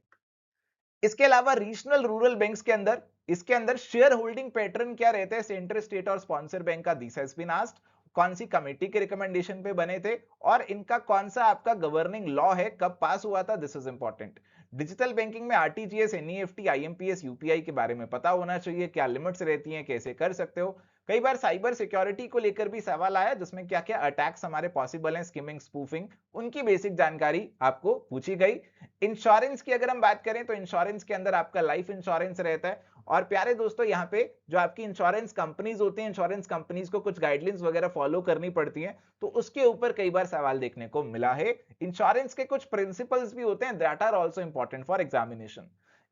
इसके अलावा रीजनल रूरल बैंक्स के अंदर, इसके अंदर शेयर होल्डिंग पैटर्न क्या रहते हैं, सेंट्रल, स्टेट और स्पॉन्सर बैंक का, दिस हैज बीन आस्क्ड। कौन सी कमेटी के रिकमेंडेशन पे बने थे, और इनका कौन सा आपका गवर्निंग लॉ है, कब पास हुआ था, this is important. Digital banking में आरटीजीएस, एनईएफटी, आईएमपीएस, यूपीआई के बारे में पता होना चाहिए, क्या लिमिट्स रहती हैं, कैसे कर सकते हो। कई बार साइबर सिक्योरिटी को लेकर भी सवाल आया, जिसमें क्या क्या अटैक्स हमारे पॉसिबल हैं, स्किमिंग, स्पूफिंग, उनकी बेसिक जानकारी आपको पूछी गई। इंश्योरेंस की अगर हम बात करें तो इंश्योरेंस के अंदर आपका लाइफ इंश्योरेंस रहता है। और प्यारे दोस्तों, यहाँ पे जो आपकी इंश्योरेंस कंपनीज होती हैं, इंश्योरेंस कंपनीज को कुछ गाइडलाइंस वगैरह फॉलो करनी पड़ती हैं, तो उसके ऊपर कई बार सवाल देखने को मिला है। इंश्योरेंस के कुछ प्रिंसिपल्स भी होते हैं, that are also important for examination.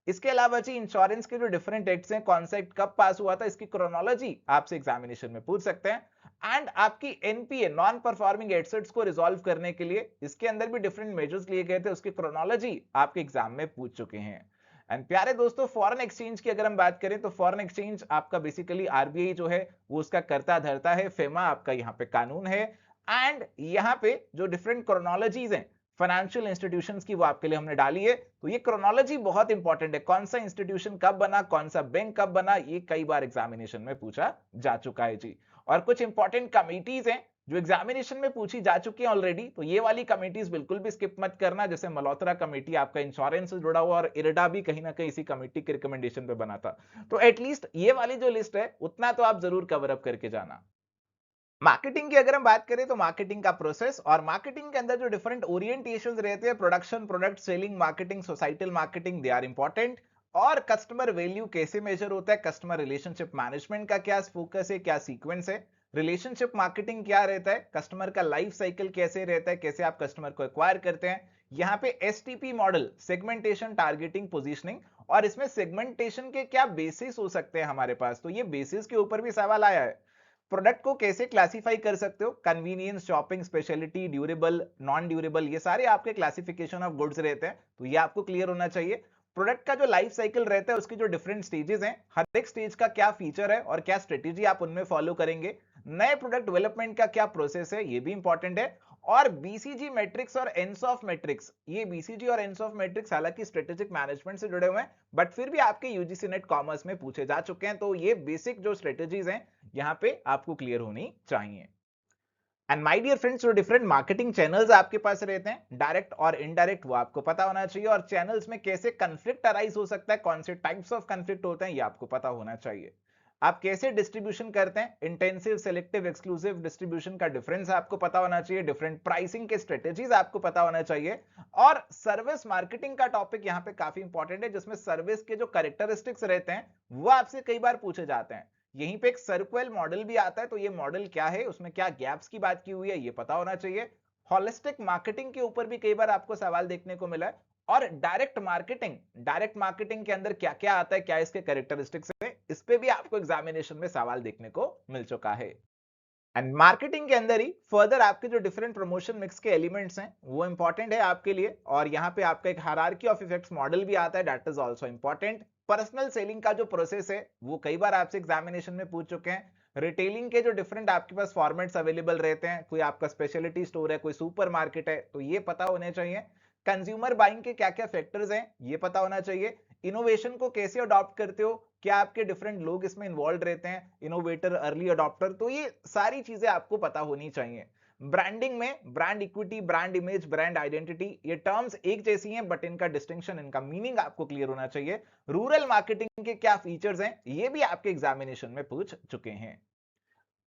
इसके अलावा जी इंश्योरेंस के जो डिफरेंट एक्ट्स हैं, कॉन्सेप्ट कब पास हुआ था, इसकी क्रोनोलॉजी आपसे एग्जामिनेशन में पूछ सकते हैं। एंड आपकी एनपीए, नॉन परफॉर्मिंग एसेट्स को रिजॉल्व करने के लिए इसके अंदर भी डिफरेंट मेजर्स लिए गए थे, उसकी क्रोनोलॉजी आपके एग्जाम में पूछ चुके हैं। एंड प्यारे दोस्तों, फॉरेन एक्सचेंज की अगर हम बात करें तो फॉरेन एक्सचेंज आपका बेसिकली आरबीआई जो है वो उसका करता धरता है, फेमा आपका यहाँ पे कानून है। एंड यहाँ पे जो डिफरेंट क्रोनोलॉजीज हैं फाइनेंशियल इंस्टीट्यूशंस की, वो आपके लिए हमने डाली है। तो ये क्रोनोलॉजी बहुत इंपॉर्टेंट है, कौन सा इंस्टीट्यूशन कब बना, कौन सा बैंक कब बना, ये कई बार एग्जामिनेशन में पूछा जा चुका है जी। और कुछ इंपॉर्टेंट कमिटीज हैं जो एग्जामिनेशन में पूछी जा चुकी है ऑलरेडी, तो ये वाली कमिटीज बिल्कुल भी स्किप मत करना। जैसे मल्होत्रा कमेटी आपका इंश्योरेंस से जुड़ा हुआ, और इरडा भी कहीं ना कहीं इसी कमेटी के रिकमेंडेशन पे बना था। तो एटलीस्ट ये वाली जो लिस्ट है उतना तो आप जरूर कवर अप करके जाना। मार्केटिंग की अगर हम बात करें तो मार्केटिंग का प्रोसेस, और मार्केटिंग के अंदर जो डिफरेंट ओरिएंटेशंस रहते हैं, production, product, selling, marketing, societal marketing, they are important. और कस्टमर वैल्यू कैसे मेजर होता है, कस्टमर रिलेशनशिप मैनेजमेंट का क्या फोकस है, क्या सीक्वेंस है, रिलेशनशिप मार्केटिंग क्या रहता है, कस्टमर का लाइफ साइकिल कैसे रहता है, कैसे आप कस्टमर को एक्वायर करते हैं। यहाँ पे STP model, segmentation, targeting, positioning, और इसमें सेगमेंटेशन के क्या बेसिस हो सकते हैं हमारे पास, तो ये बेसिस के ऊपर भी सवाल आया है। प्रोडक्ट को कैसे क्लासिफाई कर सकते हो, convenience, shopping, speciality, durable, non durable, ये सारे आपके क्लासिफिकेशन ऑफ गुड्स रहते हैं, तो ये आपको क्लियर होना चाहिए। प्रोडक्ट का जो लाइफ साइकिल रहता है, उसकी जो डिफरेंट स्टेजेस हैं, हर एक स्टेज का क्या फीचर है और क्या स्ट्रेटेजी आप उनमें फॉलो करेंगे। नए प्रोडक्ट डेवलपमेंट का क्या प्रोसेस है, ये भी इंपॉर्टेंट है। और बीसीजी मैट्रिक्स और एनसॉफ मैट्रिक्स, ये बीसीजी और एनसॉफ मैट्रिक्स हालांकि स्ट्रेटेजिक मैनेजमेंट से जुड़े हुए हैं, बट फिर भी आपके यूजीसी नेट कॉमर्स में पूछे जा चुके हैं, तो ये बेसिक जो स्ट्रेटेजीज हैं यहां पे आपको क्लियर होनी चाहिए। एंड माय डियर फ्रेंड्स, जो डिफरेंट मार्केटिंग चैनल्स आपके पास रहते हैं, डायरेक्ट और इनडायरेक्ट, वो आपको पता होना चाहिए। और चैनल्स में कैसे कंफ्लिक्ट अराइज हो सकता है, कौन से टाइप्स ऑफ कंफ्लिक्ट होते हैं, ये आपको पता होना चाहिए। आप कैसे डिस्ट्रीब्यूशन करते हैं, इंटेंसिव, सेलेक्टिव, एक्सक्लूसिव डिस्ट्रीब्यूशन का डिफरेंस आपको पता होना चाहिए। डिफरेंट प्राइसिंग के स्ट्रेटेजीज आपको पता होना चाहिए। और सर्विस मार्केटिंग का टॉपिक यहाँ पे काफी इंपॉर्टेंट है, जिसमें सर्विस के जो कैरेक्टरिस्टिक्स रहते हैं वो आपसे कई बार पूछे जाते हैं। यहीं पे एक सर्कुलर मॉडल भी आता है, तो ये मॉडल क्या है, उसमें क्या गैप्स की बात की हुई है, ये पता होना चाहिए। होलिस्टिक मार्केटिंग के ऊपर भी कई बार आपको सवाल देखने को मिला है। और डायरेक्ट मार्केटिंग, डायरेक्ट मार्केटिंग के अंदर क्या क्या आता है, क्या इसके कैरेक्टरिस्टिक्स है, इस पे भी आपको एग्जामिनेशन में सवाल देखने को मिल चुका है। एंड मार्केटिंग के अंदर ही फर्दर आपके जो डिफरेंट प्रमोशन मिक्स के एलिमेंट्स हैं वो इंपॉर्टेंट है आपके लिए। और यहाँ पे आपका एक हायरार्की ऑफ इफेक्ट्स मॉडल भी आता है, that is also important. Personal selling का जो प्रोसेस है वो कई बार आपसे एग्जामिनेशन में पूछ चुके हैं। रिटेलिंग के जो डिफरेंट आपके पास फॉर्मेट्स अवेलेबल रहते हैं, कोई आपका स्पेशलिटी स्टोर है, कोई सुपर मार्केट है, तो ये पता होने चाहिए। कंज्यूमर बाइंग के क्या क्या फैक्टर्स हैं, ये पता होना चाहिए। इनोवेशन को कैसे अडॉप्ट करते हो, क्या आपके डिफरेंट लोग इसमें इन्वॉल्व रहते हैं, इनोवेटर, अर्ली अडॉप्टर, तो ये सारी चीजें आपको पता होनी चाहिए। ब्रांडिंग में brand equity, brand image, brand identity, ये टर्म्स एक जैसी हैं, बट इनका डिस्टिंक्शन, इनका मीनिंग आपको क्लियर होना चाहिए। रूरल मार्केटिंग के क्या फीचर्स हैं, ये भी आपके एग्जामिनेशन में पूछ चुके हैं।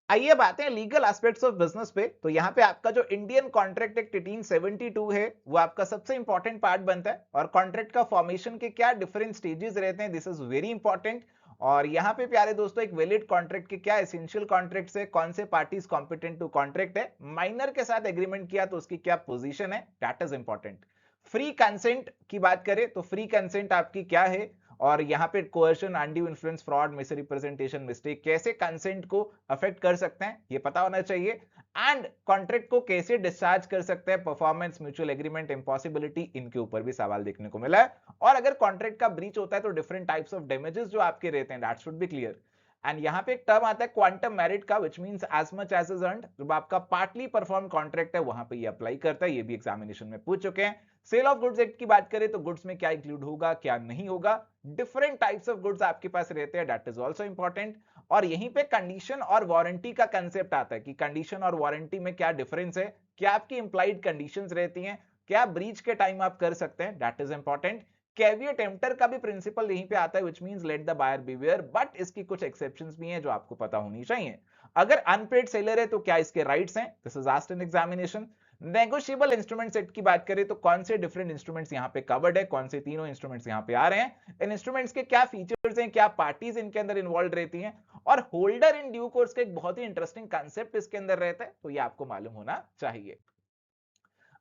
आइए अब आते हैं लीगल एस्पेक्ट्स ऑफ बिजनेस पे। तो यहाँ पे आपका जो इंडियन कॉन्ट्रैक्ट एक्ट 1872 है वो आपका सबसे इंपॉर्टेंट पार्ट बनता है। और कॉन्ट्रैक्ट का फॉर्मेशन के क्या डिफरेंट स्टेजेस रहते हैं, दिस इज वेरी इंपॉर्टेंट। और यहाँ पे प्यारे दोस्तों, एक वैलिड कॉन्ट्रैक्ट के क्या एसेंशियल कॉन्ट्रैक्ट्स है, कौन से पार्टीज कॉम्पिटेंट टू कॉन्ट्रैक्ट है, माइनर के साथ एग्रीमेंट किया तो उसकी क्या पोजीशन है, that is important. Free consent की बात करें तो फ्री कंसेंट आपकी क्या है, और यहाँ पे coercion, undue influence, fraud, misrepresentation, mistake कैसे कंसेंट को अफेक्ट कर सकते हैं, ये पता होना चाहिए। एंड कॉन्ट्रैक्ट को कैसे डिस्चार्ज कर सकते हैं, परफॉर्मेंस, म्यूचुअल एग्रीमेंट, इंपॉसिबिलिटी, इनके ऊपर भी सवाल देखने को मिला है। और अगर कॉन्ट्रैक्ट का ब्रीच होता है तो डिफरेंट टाइप्स ऑफ डैमेजेस जो आपके रहते हैं, that should be clear. And यहाँ पे एक टर्म आता है क्वांटम मेरिट का, which means as much as is earned. जब आपका पार्टली परफॉर्म कॉन्ट्रैक्ट है वहां पे ये अप्लाई करता है, ये भी एग्जामिनेशन में पूछ चुके हैं। सेल ऑफ गुड्स एक्ट की बात करें तो गुड्स में क्या इंक्लूड होगा, क्या नहीं होगा, डिफरेंट टाइप्स ऑफ गुड्स आपके पास रहते हैं, दैट इज आल्सो इंपॉर्टेंट। और यहीं पे कंडीशन और वारंटी का कंसेप्ट आता है कि कंडीशन और वारंटी में क्या डिफरेंस है, क्या आपकी इंप्लाइड कंडीशंस रहती हैं, क्या ब्रीच के टाइम आप कर सकते हैं, that is important. Caveat emptor का भी प्रिंसिपल यहीं पे आता है, which means let the buyer beware, but इसकी कुछ एक्सेप्शंस भी हैं जो आपको पता होनी चाहिए। अगर अनपेड सेलर है तो क्या इसके राइट्स हैं, this is asked in examination. Negotiable instrument set की बात करें तो कौन से डिफरेंट इंस्ट्रूमेंट्स यहां पे कवर्ड है, कौन से तीनों इंस्ट्रूमेंट्स यहां पे आ रहे हैं, इन इंस्ट्रूमेंट्स के क्या फीचर्स हैं, क्या पार्टीज इनके अंदर इन्वॉल्व रहती हैं, और होल्डर इन ड्यू कोर्स का एक बहुत ही इंटरेस्टिंग कंसेप्ट इसके अंदर रहता है, तो ये आपको मालूम होना चाहिए।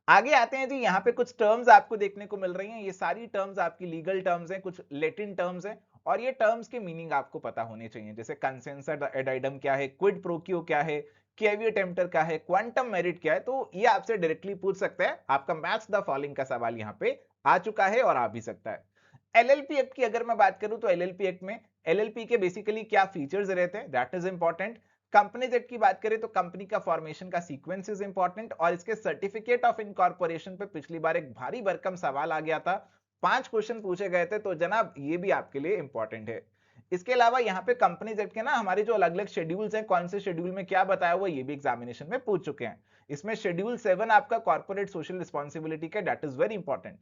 आगे आते हैं जी, यहाँ पे कुछ टर्म्स आपको देखने को मिल रही हैं। ये सारी टर्म्स आपकी लीगल टर्म्स हैं, कुछ लैटिन टर्म्स हैं, और ये टर्म्स के मीनिंग आपको पता होने चाहिए। जैसे कंसेंसस एडाइडम क्या है, क्विड प्रोक्यो क्या है, कैवियर टेम्पटर क्या है, क्वांटम मेरिट क्या है, तो ये आपसे डायरेक्टली पूछ सकता है। आपका मैच द फॉलोइंग का सवाल यहाँ पे आ चुका है और आ भी सकता है। एलएलपी एक्ट की अगर मैं बात करूं तो एलएलपी एक्ट में एलएलपी के बेसिकली क्या फीचर्स रहते हैं, that is important. Companies act की बात करें तो कंपनी का फॉर्मेशन का सीक्वेंस इज इंपॉर्टेंट, और इसके सर्टिफिकेट ऑफ इनकॉर्पोरेशन पे पिछली बार एक भारी भरकम सवाल आ गया था, 5 क्वेश्चन पूछे गए थे, तो जनाब ये भी आपके लिए इंपॉर्टेंट है। इसके अलावा यहाँ पे कंपनीज एक्ट के ना हमारे जो अलग अलग शेड्यूल्स हैं, कौन से शेड्यूल में क्या बताया हुआ, ये भी एग्जामिनेशन में पूछ चुके हैं। इसमें शेड्यूल 7 आपका कॉर्पोरेट सोशल रिस्पॉन्सिबिलिटी का, that is very important.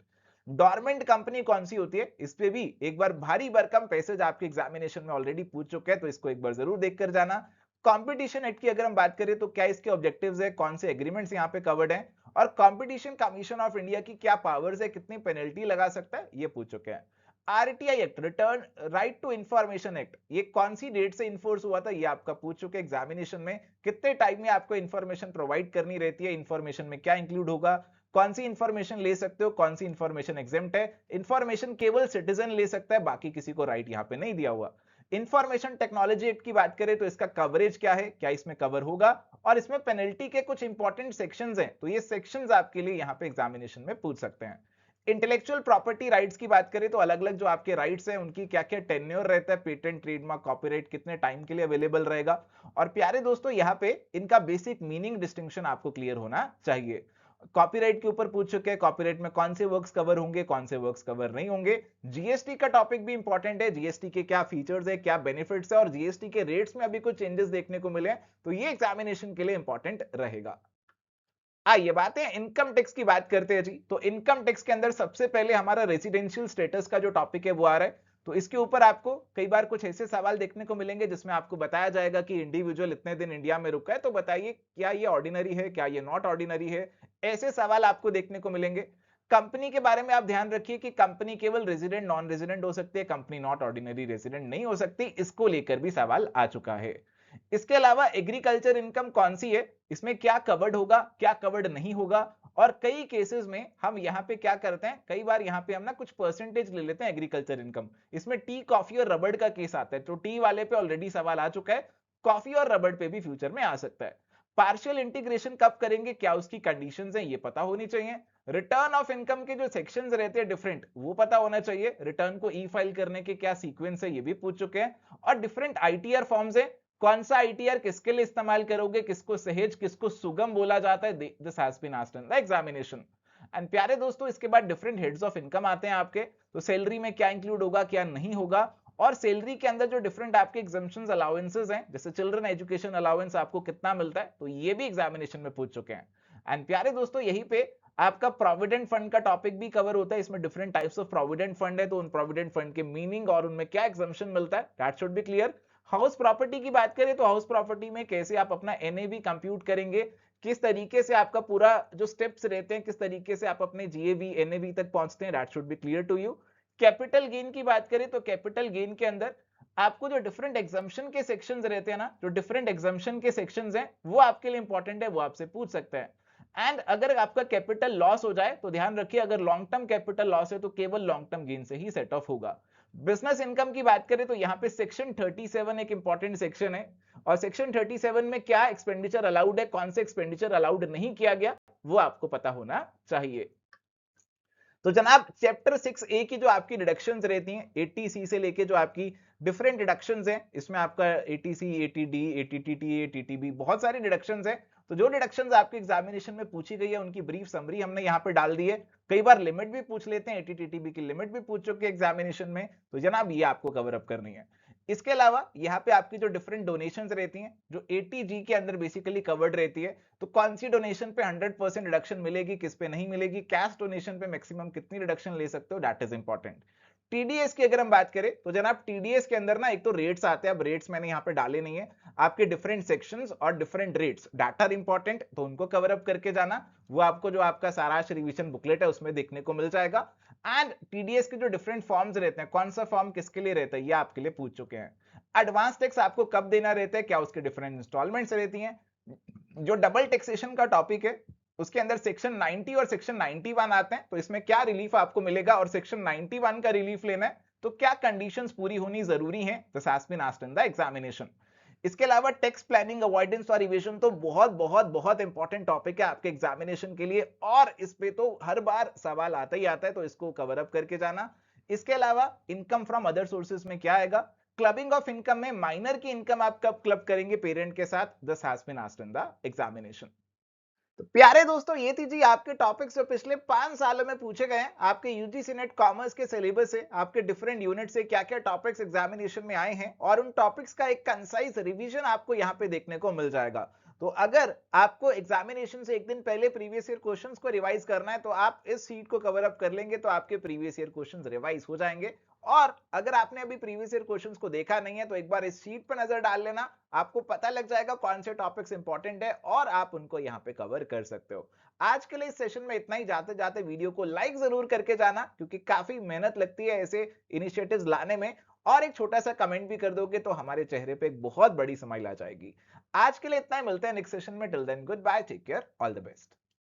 Dormant company कौन सी होती है, इस पे भी एक बार भारी भरकम पैसेज आपके एग्जामिनेशन में ऑलरेडी पूछ चुके हैं, तो इसको एक बार जरूर देख कर जाना। कंपटीशन एक्ट की अगर हम बात करें तो क्या इसके ऑब्जेक्टिव्स है, कौन से एग्रीमेंट्स यहाँ पे कवर्ड हैं, और कंपटीशन कमीशन ऑफ इंडिया की क्या पावर्स है, कितनी पेनल्टी लगा सकता है, ये पूछ चुके हैं। RTI act, return right to information act, ये कौन सी डेट से इन्फोर्स हुआ था, ये आपका पूछ चुके एग्जामिनेशन में। कितने टाइम में आपको इन्फॉर्मेशन प्रोवाइड करनी रहती है, इन्फॉर्मेशन में क्या इंक्लूड होगा, कौन सी इंफॉर्मेशन ले सकते हो, कौन सी इंफॉर्मेशन एग्जेम्प्ट है, इंफॉर्मेशन केवल सिटीजन ले सकता है, बाकी किसी को राइट यहाँ पे नहीं दिया हुआ। इंफॉर्मेशन टेक्नोलॉजी एक्ट की बात करें तो इसका कवरेज क्या है, क्या इसमें कवर होगा, और इसमें पेनल्टी के कुछ इंपॉर्टेंट सेक्शंस हैं, तो ये सेक्शंस आपके लिए यहाँ पे एग्जामिनेशन में पूछ सकते हैं। इंटेलेक्चुअल प्रॉपर्टी राइट्स की बात करें तो अलग अलग जो आपके राइट्स हैं उनकी क्या क्या टेन्योर रहता है, पेटेंट, ट्रेडमार्क, कॉपीराइट कितने टाइम के लिए अवेलेबल रहेगा, और प्यारे दोस्तों यहाँ पे इनका बेसिक मीनिंग डिस्टिंक्शन आपको क्लियर होना चाहिए। कॉपीराइट के ऊपर पूछ चुके हैं, कॉपीराइट में कौन से वर्क्स कवर होंगे, कौन से वर्क्स कवर नहीं होंगे। जीएसटी का टॉपिक भी इंपॉर्टेंट है, जीएसटी के क्या फीचर्स है, क्या बेनिफिट्स है, और जीएसटी के रेट्स में अभी कुछ चेंजेस देखने को मिले, तो ये एग्जामिनेशन के लिए इंपॉर्टेंट रहेगा। आइए बात है इनकम टैक्स की बात करते हैं जी। तो इनकम टैक्स के अंदर सबसे पहले हमारा रेजिडेंशियल स्टेटस का जो टॉपिक है वो आ रहा है। तो इसके ऊपर आपको कई बार कुछ ऐसे सवाल देखने को मिलेंगे जिसमें आपको बताया जाएगा कि इंडिविजुअल इतने दिन इंडिया में रुका है, तो बताइए क्या ये ऑर्डिनरी है, क्या ये नॉट ऑर्डिनरी है, ऐसे सवाल आपको देखने को मिलेंगे। कंपनी के बारे में आप ध्यान रखिए कि कंपनी केवल रेजिडेंट नॉन रेजिडेंट हो सकती है, कंपनी नॉट ऑर्डिनरी रेजिडेंट नहीं हो सकती, इसको लेकर भी सवाल आ चुका है। इसके अलावा एग्रीकल्चर इनकम कौन सी है, इसमें क्या कवर्ड होगा, क्या कवर्ड नहीं होगा, और कई केसेस में हम यहाँ पे क्या करते हैं, कई बार यहाँ पे हम ना कुछ परसेंटेज ले लेते हैं एग्रीकल्चर इनकम। इसमें टी, कॉफी और रबड़ का केस आता है, तो टी वाले पे ऑलरेडी सवाल आ चुका है, कॉफी और रबड़ पे भी फ्यूचर में आ सकता है। पार्शियल इंटीग्रेशन कब करेंगे, क्या उसकी कंडीशंस हैं, ये पता होनी चाहिए। रिटर्न ऑफ इनकम के जो सेक्शंस रहते हैं डिफरेंट, वो पता होना चाहिए। रिटर्न को ई फाइल करने के क्या सीक्वेंस है, ये भी पूछ चुके हैं। और डिफरेंट आईटीआर फॉर्म्स है, कौन सा आईटीआर किसके लिए इस्तेमाल करोगे, किसको सहज किसको सुगम बोला जाता है, this has been asked in the examination. And प्यारे दोस्तों इसके बाद डिफरेंट हेड्स ऑफ इनकम आते हैं आपके, तो सैलरी में क्या इंक्लूड होगा, क्या नहीं होगा, और सैलरी के अंदर जो डिफरेंट आपके एग्जम्पशंस अलाउंसेस हैं, जैसे चिल्ड्रन एजुकेशन अलाउंस आपको कितना मिलता है, तो ये भी एग्जामिनेशन में पूछ चुके हैं। एंड प्यारे दोस्तों यहीं पे आपका प्रोविडेंट फंड का टॉपिक भी कवर होता है, इसमें different types of provident fund है, तो उन प्रोविडेंट फंड के मीनिंग और उनमें क्या एग्जम्पशन मिलता है, that should be clear. House property की बात करें तो हाउस प्रॉपर्टी में कैसे आप अपना एनएवी कंप्यूट करेंगे, किस तरीके से आपका पूरा जो स्टेप्स रहते हैं, किस तरीके से आप अपने जीएवी एनएवी तक पहुंचते हैं, that should be clear to you. Capital gain की बात करें तो कैपिटल गेन के अंदर आपको जो डिफरेंट एग्जाम्पशन के सेक्शंस रहते हैं ना, जो डिफरेंट एग्जाम्पशन के सेक्शंस हैं वो आपके लिए इंपॉर्टेंट है, वो आपसे पूछ सकता है। एंड अगर आपका कैपिटल लॉस हो जाए तो ध्यान रखिए, अगर लॉन्ग टर्म कैपिटल लॉस है तो केवल लॉन्ग टर्म गेन से ही सेट ऑफ होगा। बिजनेस इनकम की बात करें तो यहाँ पे सेक्शन 37 एक इंपॉर्टेंट सेक्शन है, और सेक्शन 37 में क्या एक्सपेंडिचर अलाउड है, कौन से एक्सपेंडिचर अलाउड नहीं किया गया, वो आपको पता होना चाहिए। तो जनाब चैप्टर 6A की जो आपकी डिडक्शंस रहती हैं 80C से लेके जो आपकी डिफरेंट डिडक्शंस हैं, इसमें आपका 80C, 80D, 80TTA, TTB बहुत सारी डिडक्शंस हैं। तो जो डिडक्शंस आपके एग्जामिनेशन में पूछी गई है उनकी ब्रीफ समरी हमने यहाँ पे डाल दी है। कई बार लिमिट भी पूछ लेते हैं, 80TTB की लिमिट भी पूछ चुके हैं एग्जामिनेशन में, तो जनाब ये आपको कवर अप करनी है। इसके अलावा यहाँ पे आपकी जो डिफरेंट डोनेशंस रहती हैं जो 80G के अंदर बेसिकली कवर्ड रहती है, तो कौन सी डोनेशन पे 100% रिडक्शन मिलेगी, किस पे नहीं मिलेगी, कैश डोनेशन पे मैक्सिमम कितनी रिडक्शन ले सकते हो, दैट इज इंपॉर्टेंट। टीडीएस की अगर हम बात करें तो जनाब टीडीएस के अंदर ना एक तो रेट्स आते हैं, अब रेट्स मैंने यहाँ पे डाले नहीं है, आपके डिफरेंट सेक्शंस और different rates that are important, तो उनको कवर अप करके जाना, वो आपको जो आपका सारांश रिवीजन बुकलेट है उसमें देखने को मिल जाएगा। एंड टीडीएस के जो डिफरेंट फॉर्म्स रहते हैं, कौन सा फॉर्म किसके लिए रहता है, ये आपके लिए पूछ चुके हैं। एडवांस टैक्स आपको कब देना रहता है, क्या उसके डिफरेंट इंस्टॉलमेंट्स रहती हैं। जो डबल टैक्सेशन का टॉपिक है उसके अंदर सेक्शन 90 और सेक्शन 91 आते हैं, तो इसमें क्या रिलीफ आपको मिलेगा, और सेक्शन 91 का रिलीफ लेना है तो क्या कंडीशंस पूरी होनी जरूरी है, this has been asked in the examination. इसके अलावा टैक्स प्लानिंग, अवॉइडेंस और इवेशन तो बहुत बहुत बहुत इंपॉर्टेंट टॉपिक है आपके एग्जामिनेशन के लिए, और इस पे तो हर बार सवाल आता ही आता है, तो इसको कवर अप करके जाना। इसके अलावा इनकम फ्रॉम अदर सोर्सेज में क्या आएगा, क्लबिंग ऑफ इनकम में माइनर की इनकम आप कब क्लब करेंगे पेरेंट के साथ, this has been asked in the examination. तो प्यारे दोस्तों ये थी जी आपके टॉपिक्स जो पिछले 5 सालों में पूछे गए हैं आपके यूजीसी नेट कॉमर्स के सिलेबस से, आपके डिफरेंट यूनिट से क्या क्या टॉपिक्स एग्जामिनेशन में आए हैं, और उन टॉपिक्स का एक कंसाइज रिवीजन आपको यहाँ पे देखने को मिल जाएगा। तो अगर आपको एग्जामिनेशन से एक दिन पहले प्रीवियस ईयर क्वेश्चंस को रिवाइज करना है तो आप इस शीट को कवर अप कर लेंगे तो आपके प्रीवियस ईयर क्वेश्चंस रिवाइज हो जाएंगे। और अगर आपने अभी प्रीवियस ईयर क्वेश्चंस को देखा नहीं है तो एक बार इस शीट पर नजर डाल लेना, आपको पता लग जाएगा कौन से टॉपिक्स इंपॉर्टेंट है और आप उनको यहाँ पे कवर कर सकते हो। आज के लिए इस सेशन में इतना ही, जाते जाते वीडियो को लाइक जरूर करके जाना क्योंकि काफी मेहनत लगती है ऐसे इनिशिएटिव्स लाने में, और एक छोटा सा कमेंट भी कर दोगे तो हमारे चेहरे पे एक बहुत बड़ी स्माइल आ जाएगी। आज के लिए इतना ही, मिलते हैं नेक्स्ट सेशन में, till then goodbye, take care, all the best.